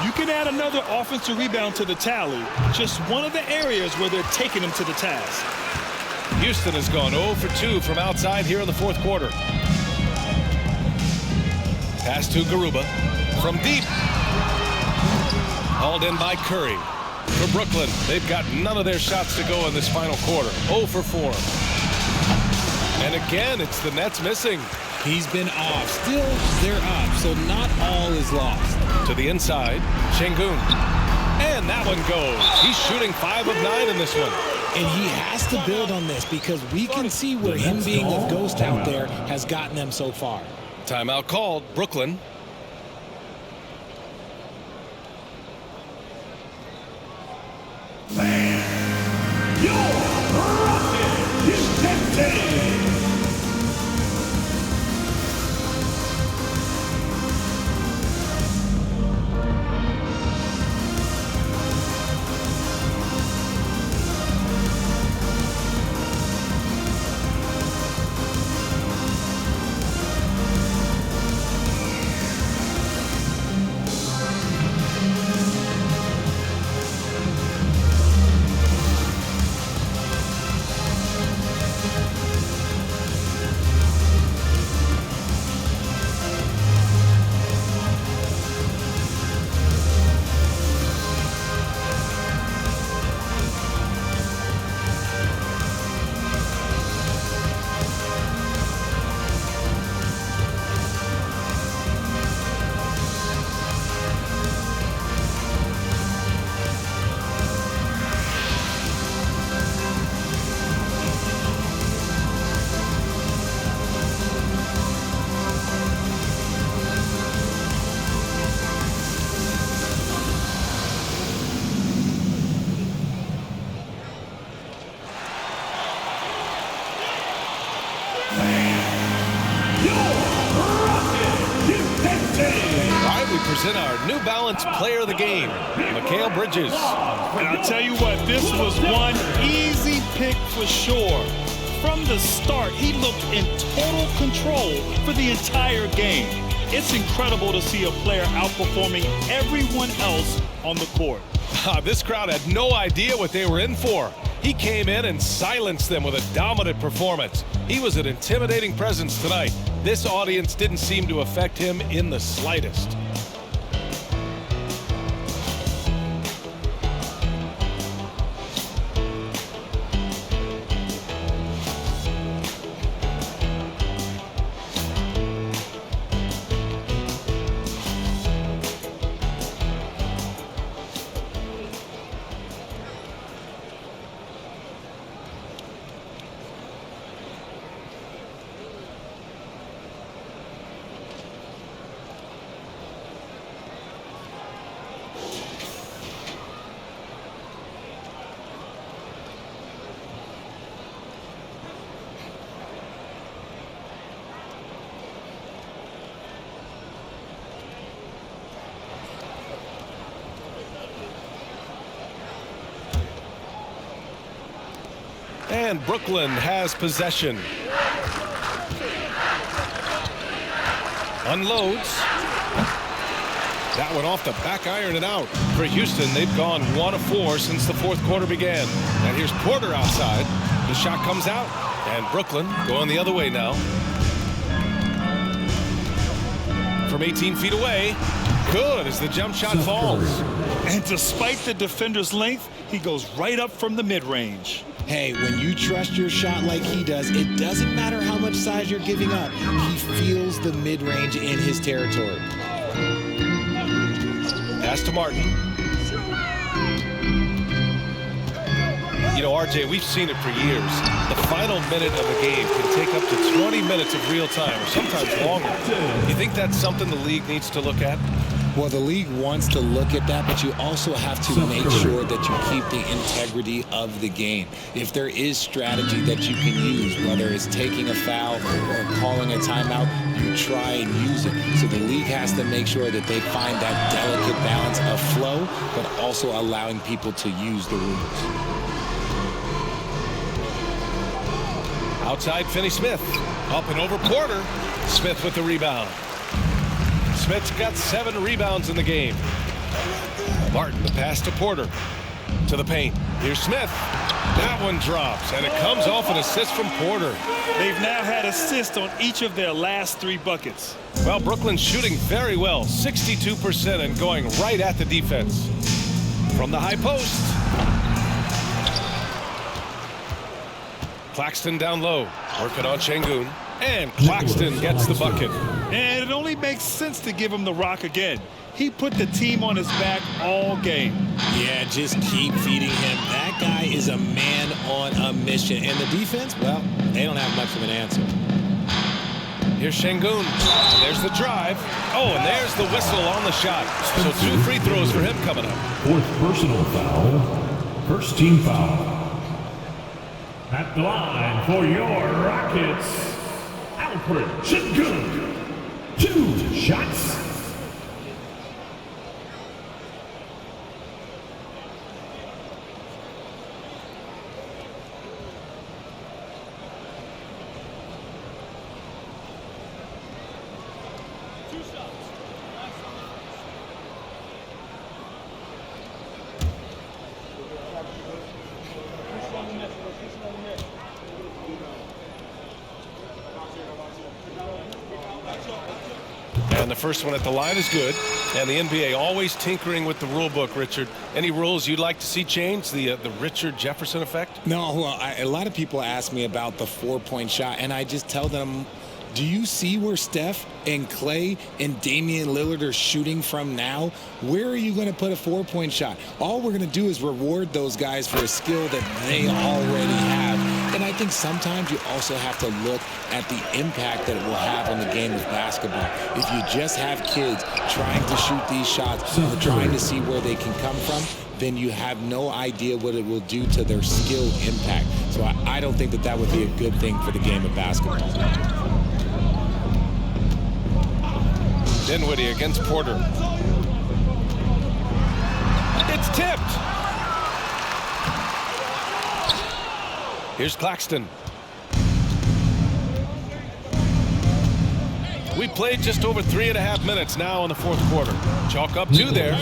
You can add another offensive rebound to the tally. Just one of the areas where they're taking him to the task. Houston has gone 0 for 2 from outside here in the fourth quarter. Pass to Garuba. From deep. Hauled in by Curry. For Brooklyn, they've got none of their shots to go in this final quarter. 0 for 4. And again, it's the Nets missing. He's been off. Still, they're up, so not all is lost. To the inside, Şengün. And that one goes. He's shooting 5 of 9 in this one. And he has to build on this because we can see where him being a ghost out there has gotten them so far. Timeout called, Brooklyn. Present our New Balance Player of the Game, Mikal Bridges. And I'll tell you what, this was one easy pick for sure. From the start, he looked in total control for the entire game. It's incredible to see a player outperforming everyone else on the court. This crowd had no idea what they were in for. He came in and silenced them with a dominant performance. He was an intimidating presence tonight. This audience didn't seem to affect him in the slightest. And Brooklyn has possession. Unloads. That one off the back iron and out. For Houston, they've gone 1 of 4 since the fourth quarter began. And here's Porter outside. The shot comes out. And Brooklyn going the other way now. From 18 feet away. Good as the jump shot falls. And despite the defender's length, he goes right up from the mid-range. Hey, when you trust your shot like he does, it doesn't matter how much size you're giving up. He feels the mid-range in his territory. Pass to Martin. You know, RJ, we've seen it for years. The final minute of a game can take up to 20 minutes of real time, or sometimes longer. You think that's something the league needs to look at? Well, the league wants to look at that, but you also have to make sure that you keep the integrity of the game. If there is strategy that you can use, whether it's taking a foul or calling a timeout, you try and use it. So the league has to make sure that they find that delicate balance of flow, but also allowing people to use the rules. Outside, Finney-Smith. Up and over Porter. Smith with the rebound. Smith's got 7 rebounds in the game. Martin, the pass to Porter. To the paint. Here's Smith. That one drops, and it comes off an assist from Porter. They've now had assists on each of their last 3 buckets. Well, Brooklyn's shooting very well, 62%, and going right at the defense. From the high post. Claxton down low, working on Şengün. And Claxton gets the bucket. And it only makes sense to give him the rock again. He put the team on his back all game. Yeah, just keep feeding him. That guy is a man on a mission. And the defense, well, they don't have much of an answer. Here's Şengün. There's the drive. Oh, and there's the whistle on the shot. So 2 free throws for him coming up. 4th personal foul. First team foul. At the line for your Rockets, Alfred Şengün. 2 shots. And the first one at the line is good. And the NBA always tinkering with the rule book, Richard. Any rules you'd like to see changed? The Richard Jefferson effect? No, well, a lot of people ask me about the 4-point shot, and I just tell them, do you see where Steph and Clay and Damian Lillard are shooting from now? Where are you going to put a 4-point shot? All we're going to do is reward those guys for a skill that they already have. And I think sometimes you also have to look at the impact that it will have on the game of basketball. If you just have kids trying to shoot these shots or trying to see where they can come from, then you have no idea what it will do to their skill impact. So I don't think that would be a good thing for the game of basketball. Dinwiddie against Porter. It's tipped. Here's Claxton. We played just over 3.5 minutes now in the fourth quarter. Chalk up 2 there.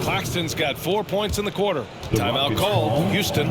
Claxton's got 4 points in the quarter. Timeout called, Houston.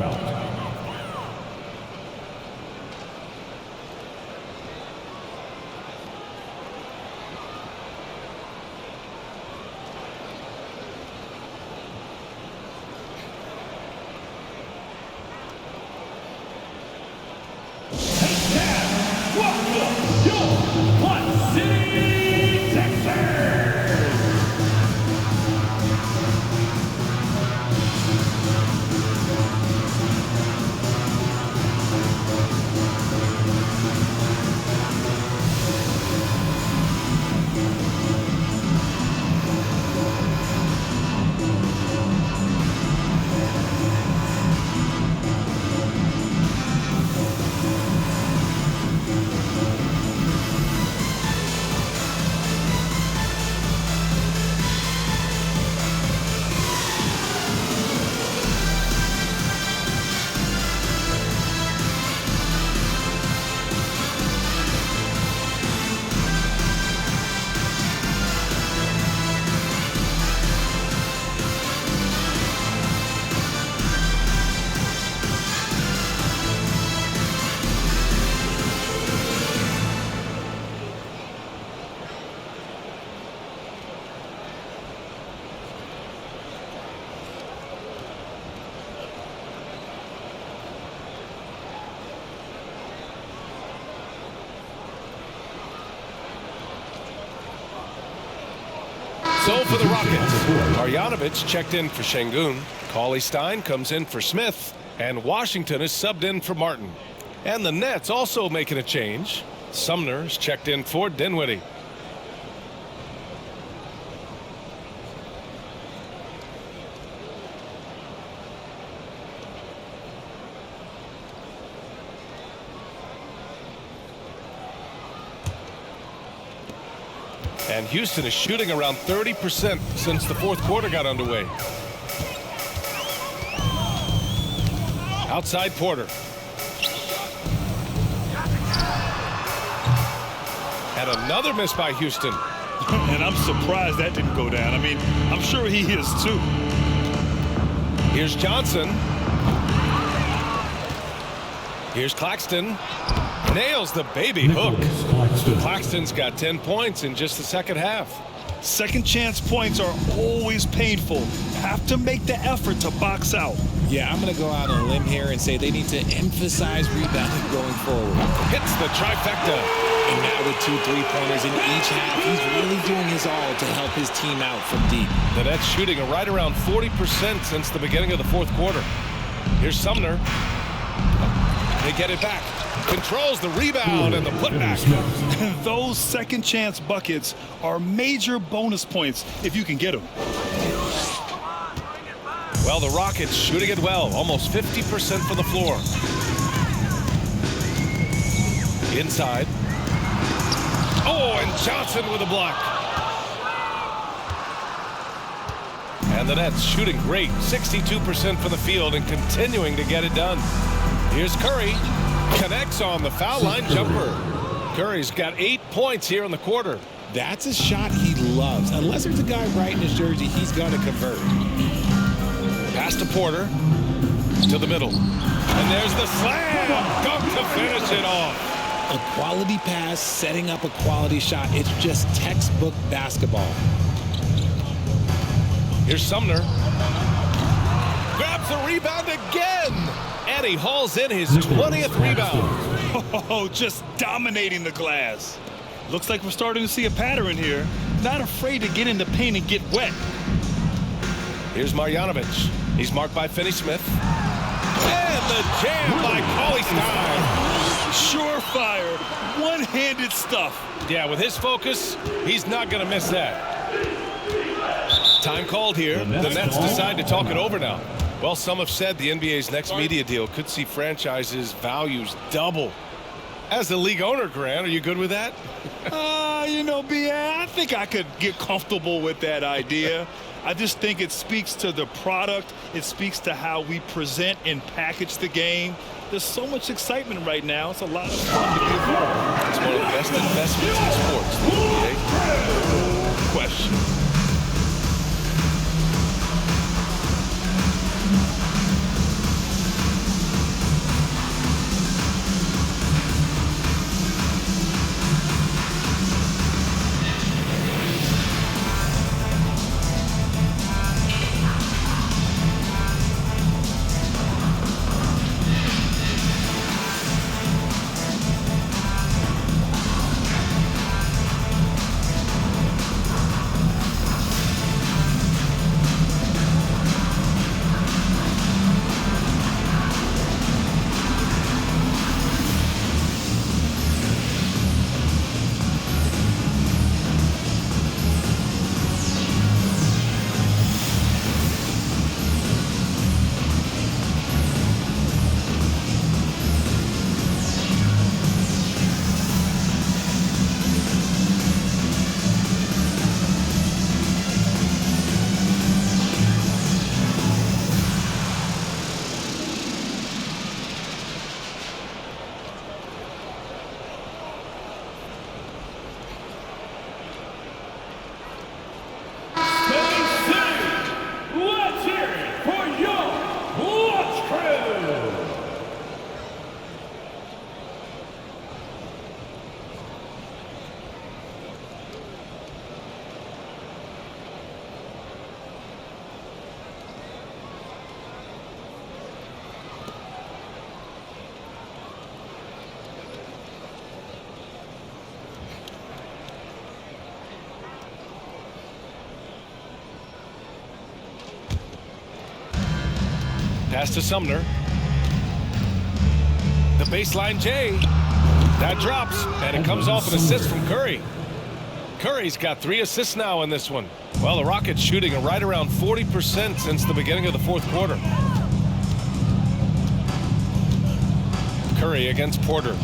So for the Rockets, Marjanovic checked in for Şengün. Cauley Stein comes in for Smith. And Washington is subbed in for Martin. And the Nets also making a change. Sumner's checked in for Dinwiddie. And Houston is shooting around 30% since the fourth quarter got underway. Outside Porter. And another miss by Houston. And I'm surprised that didn't go down. I mean, I'm sure he is too. Here's Johnson. Here's Claxton. Nails the baby hook. Claxton's got 10 points in just the second half. Second chance points are always painful. Have to make the effort to box out. Yeah, I'm going to go out on a limb here and say they need to emphasize rebounding going forward. Hits the trifecta. And now with 2 3-pointers in each half, he's really doing his all to help his team out from deep. The Nets shooting right around 40% since the beginning of the fourth quarter. Here's Sumner. They get it back. Controls the rebound and the putback. Those second chance buckets are major bonus points if you can get them. Well, the Rockets shooting it well, almost 50% from the floor. Inside. Oh, and Johnson with a block. And the Nets shooting great, 62% from the field and continuing to get it done. Here's Curry. Connects on the foul line jumper. Curry's got 8 points here in the quarter. That's a shot he loves. Unless there's a guy right in his jersey, he's going to convert. Pass to Porter. To the middle. And there's the slam. Dunk to finish it off. A quality pass, setting up a quality shot. It's just textbook basketball. Here's Sumner. Grabs the rebound again. And he hauls in his 20th rebound. Oh, just dominating the glass. Looks like we're starting to see a pattern here. Not afraid to get in the paint and get wet. Here's Marjanovic. He's marked by Finney-Smith. And the jam by Cauley Stein. Surefire, one-handed stuff. Yeah, with his focus, he's not going to miss that. Time called here. The Nets decide to talk it over now. Well, some have said the NBA's next media deal could see franchises' values double. As the league owner, Grant, are you good with that? You know, B.A., I think I could get comfortable with that idea. I just think it speaks to the product. It speaks to how we present and package the game. There's so much excitement right now. It's a lot of fun to be involved. It's one of the best investments in sports. Okay? No question. Pass to Sumner. The baseline J. That drops, and it comes off an assist from Curry. Curry's got 3 assists now in this one. Well, the Rockets shooting right around 40% since the beginning of the fourth quarter. Curry against Porter.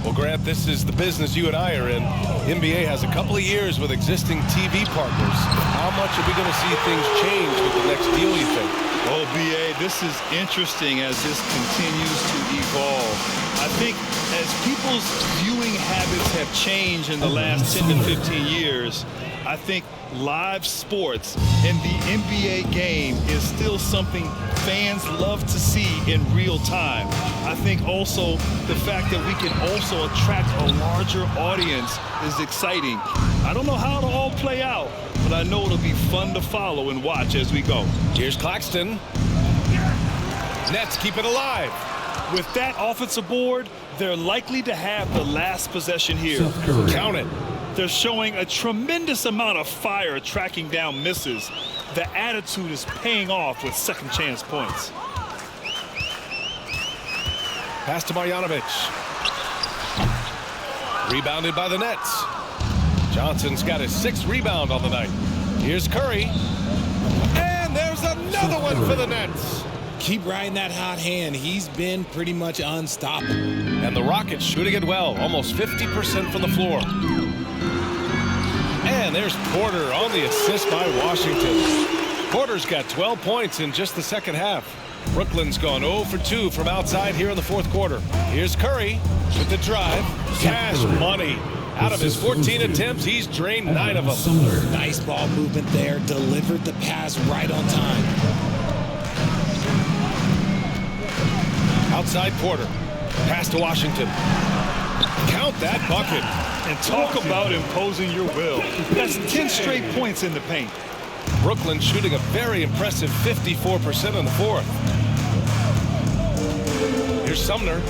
Well, Grant, this is the business you and I are in. NBA has a couple of years with existing TV partners. How much are we going to see things change with the next deal, you think? Oh, BA, this is interesting as this continues to evolve. I think as people's viewing habits have changed in the last 10 to 15 years, I think live sports and the NBA game is still something fans love to see in real time. I think also the fact that we can also attract a larger audience is exciting. I don't know how it'll all play out, but I know it'll be fun to follow and watch as we go. Here's Claxton. Nets keep it alive. With that offensive board, they're likely to have the last possession here. Count it. They're showing a tremendous amount of fire tracking down misses. The attitude is paying off with second chance points. Pass to Marjanovic. Rebounded by the Nets. Johnson's got his 6th rebound on the night. Here's Curry. And there's another one for the Nets. Keep riding that hot hand. He's been pretty much unstoppable. And the Rockets shooting it well, almost 50% from the floor. And there's Porter on the assist by Washington. Porter's got 12 points in just the second half. Brooklyn's gone 0 for 2 from outside here in the fourth quarter. Here's Curry with the drive. Cash money. Out of his 14 attempts, he's drained 9 of them. Nice ball movement there. Delivered the pass right on time. Outside Porter. Pass to Washington. Count that bucket. And talk about imposing your will. That's 10 straight points in the paint. Brooklyn shooting a very impressive 54% in the fourth. Here's Sumner.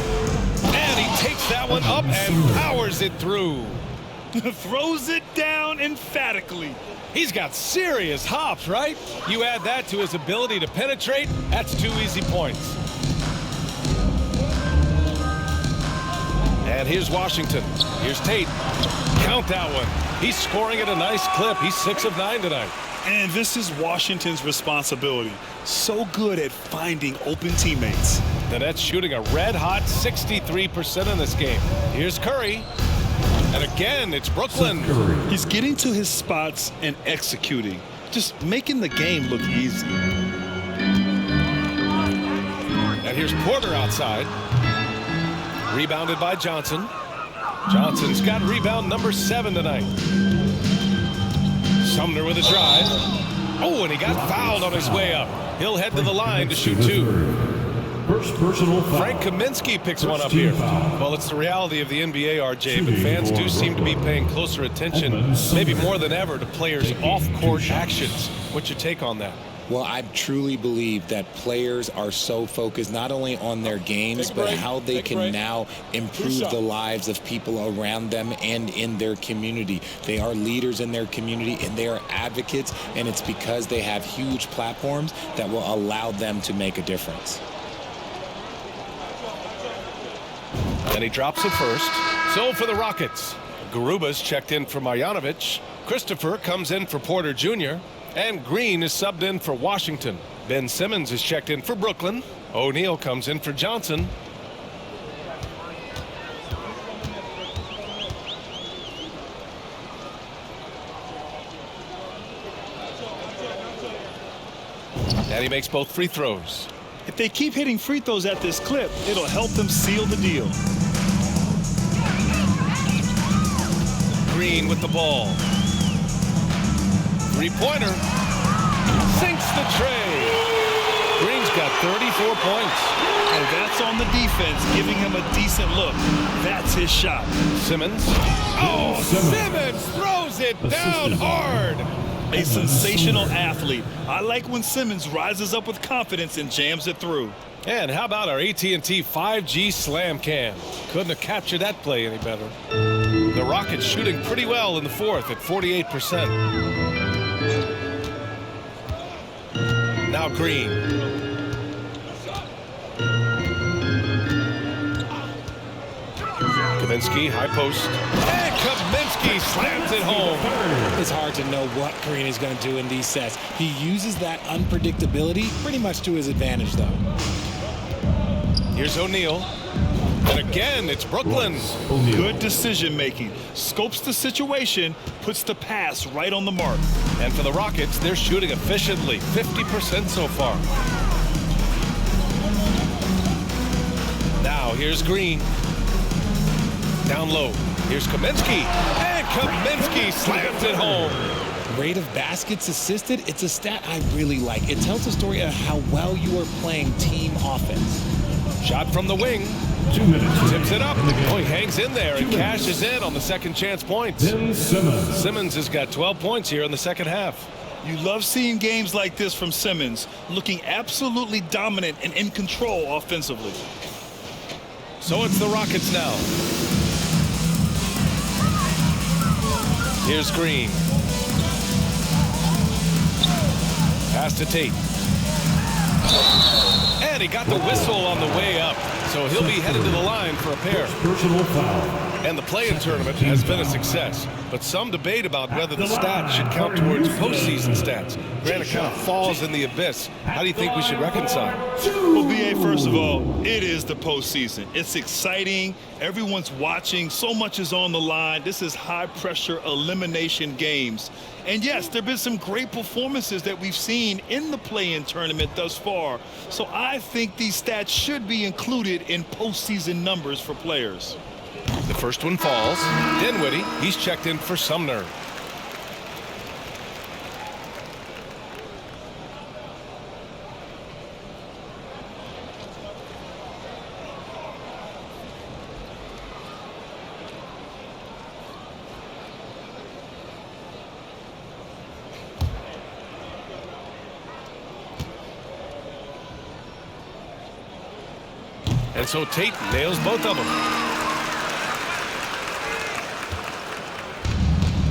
And he takes that one up and powers it through. Throws it down emphatically. He's got serious hops, right? You add that to his ability to penetrate, that's 2 easy points. And here's Washington. Here's Tate. Count that one. He's scoring at a nice clip. He's 6 of 9 tonight. And this is Washington's responsibility. So good at finding open teammates. The Nets shooting a red-hot 63% in this game. Here's Curry. And again, it's Brooklyn. He's getting to his spots and executing, just making the game look easy. And here's Porter outside. Rebounded by Johnson. Johnson's got rebound number 7 tonight. Sumner with a drive. Oh, and he got fouled on his way up. He'll head to the line to shoot 2. First personal foul. Frank Kaminsky picks one up here. Well, it's the reality of the NBA, RJ, but fans do seem to be paying closer attention, maybe more than ever, to players' off-court actions. What's your take on that? Well, I truly believe that players are so focused not only on their games, but how they can now improve the lives of people around them and in their community. They are leaders in their community, and they are advocates, and it's because they have huge platforms that will allow them to make a difference. And he drops it first. So for the Rockets, Garuba's checked in for Marjanovic. Christopher comes in for Porter Jr. And Green is subbed in for Washington. Ben Simmons is checked in for Brooklyn. O'Neal comes in for Johnson. And he makes both free throws. If they keep hitting free throws at this clip, it'll help them seal the deal. Green with the ball. Three-pointer. Sinks the tray. Green's got 34 points. And that's on the defense, giving him a decent look. That's his shot. Simmons. Oh, Simmons throws it down hard. A sensational athlete. I like when Simmons rises up with confidence and jams it through. And how about our AT&T 5G slam cam? Couldn't have captured that play any better. The Rockets shooting pretty well in the fourth at 48%. Now Green. Kaminsky, high post. And Kaminsky slams it home. It's hard to know what Green is going to do in these sets. He uses that unpredictability pretty much to his advantage, though. Here's O'Neal. And again, it's Brooklyn. Good decision making. Scopes the situation, puts the pass right on the mark. And for the Rockets, they're shooting efficiently, 50% so far. Now here's Green. Down low. Here's Kaminsky. And Kaminsky slams it home. Rate of baskets assisted, it's a stat I really like. It tells a story of how well you are playing team offense. Shot from the wing. 2 minutes. Tips it up. Oh, he hangs in there and cashes in on the second chance points. Simmons has got 12 points here in the second half. You love seeing games like this from Simmons, looking absolutely dominant and in control offensively. So it's the Rockets now. Here's Green. Pass to Tate. And he got the whistle on the way up. So he'll be headed to the line for a pair. Personal foul. And the play-in tournament has been a success, but some debate about whether the stats should count towards postseason stats. Granted, it kind of falls in the abyss. How do you think we should reconcile? Well, B.A., first of all, it is the postseason. It's exciting. Everyone's watching. So much is on the line. This is high-pressure elimination games. And, yes, there have been some great performances that we've seen in the play-in tournament thus far. So I think these stats should be included in postseason numbers for players. The first one falls. Dinwiddie, he's checked in for Sumner. And so Tate nails both of them.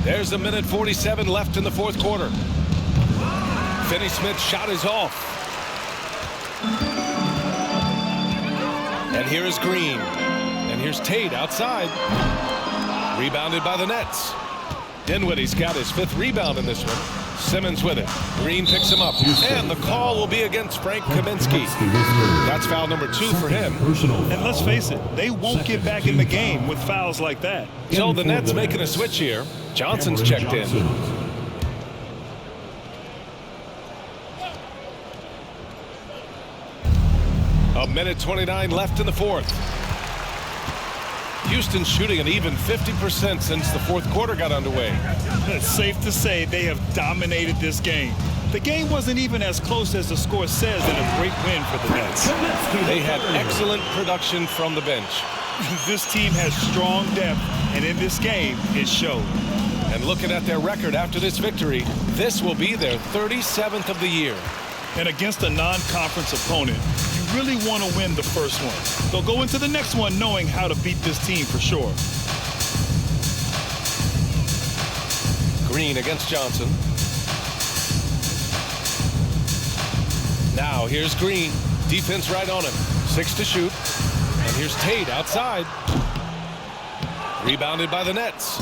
There's a minute 47 left in the fourth quarter. Finney-Smith's shot is off. And here is Green. And here's Tate outside. Rebounded by the Nets. Dinwiddie's got his fifth rebound in this one. Simmons with it. Green picks him up. And the call will be against Frank Kaminsky. That's foul number 2 for him. And let's face it, they won't get back in the game with fouls like that. So the Nets making a switch here. Johnson's checked in. A minute 29 left in the fourth. Houston shooting an even 50% since the fourth quarter got underway. It's safe to say they have dominated this game. The game wasn't even as close as the score says, and a great win for the Nets. They had excellent production from the bench. This team has strong depth, and in this game, it showed. And looking at their record after this victory, this will be their 37th of the year. And against a non-conference opponent, you really want to win the first one. They'll go into the next one knowing how to beat this team for sure. Green against Johnson. Now here's Green. Defense right on him. 6 to shoot. And here's Tate outside. Rebounded by the Nets.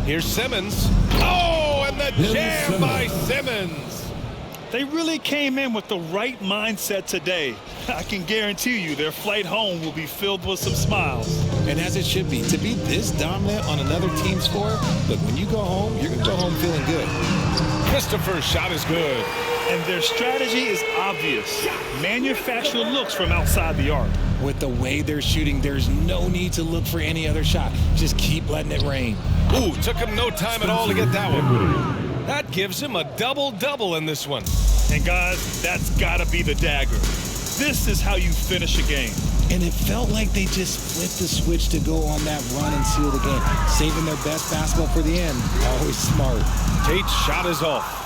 Here's Simmons. Oh, and the jam by Simmons. They really came in with the right mindset today. I can guarantee you their flight home will be filled with some smiles. And as it should be, to be this dominant on another team's score, look, when you go home, you're going to go home feeling good. Christopher's shot is good. And their strategy is obvious. Manufacture looks from outside the arc. With the way they're shooting, there's no need to look for any other shot. Just keep letting it rain. Ooh, took him no time at all to get that one. That gives him a double-double in this one. And guys, that's got to be the dagger. This is how you finish a game. And it felt like they just flipped the switch to go on that run and seal the game. Saving their best basketball for the end. Always smart. Tate's shot is off.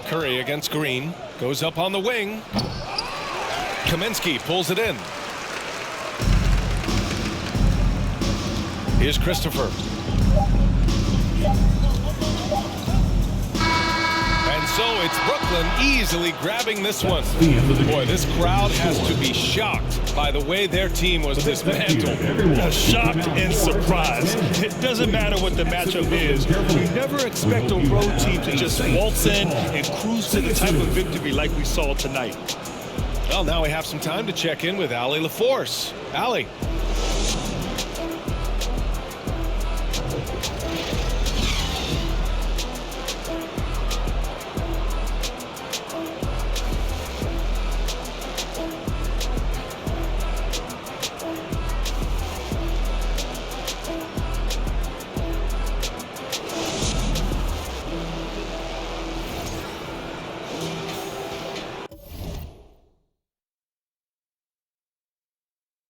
Curry against Green. Goes up on the wing. Kaminsky pulls it in. Here's Christopher. And so it's Brooklyn easily grabbing this one. Boy, this crowd has to be shocked by the way their team was dismantled. Shocked and surprised. It doesn't matter what the matchup is. You never expect a road team to just waltz in and cruise to the type of victory like we saw tonight. Well, now we have some time to check in with Allie LaForce. Allie.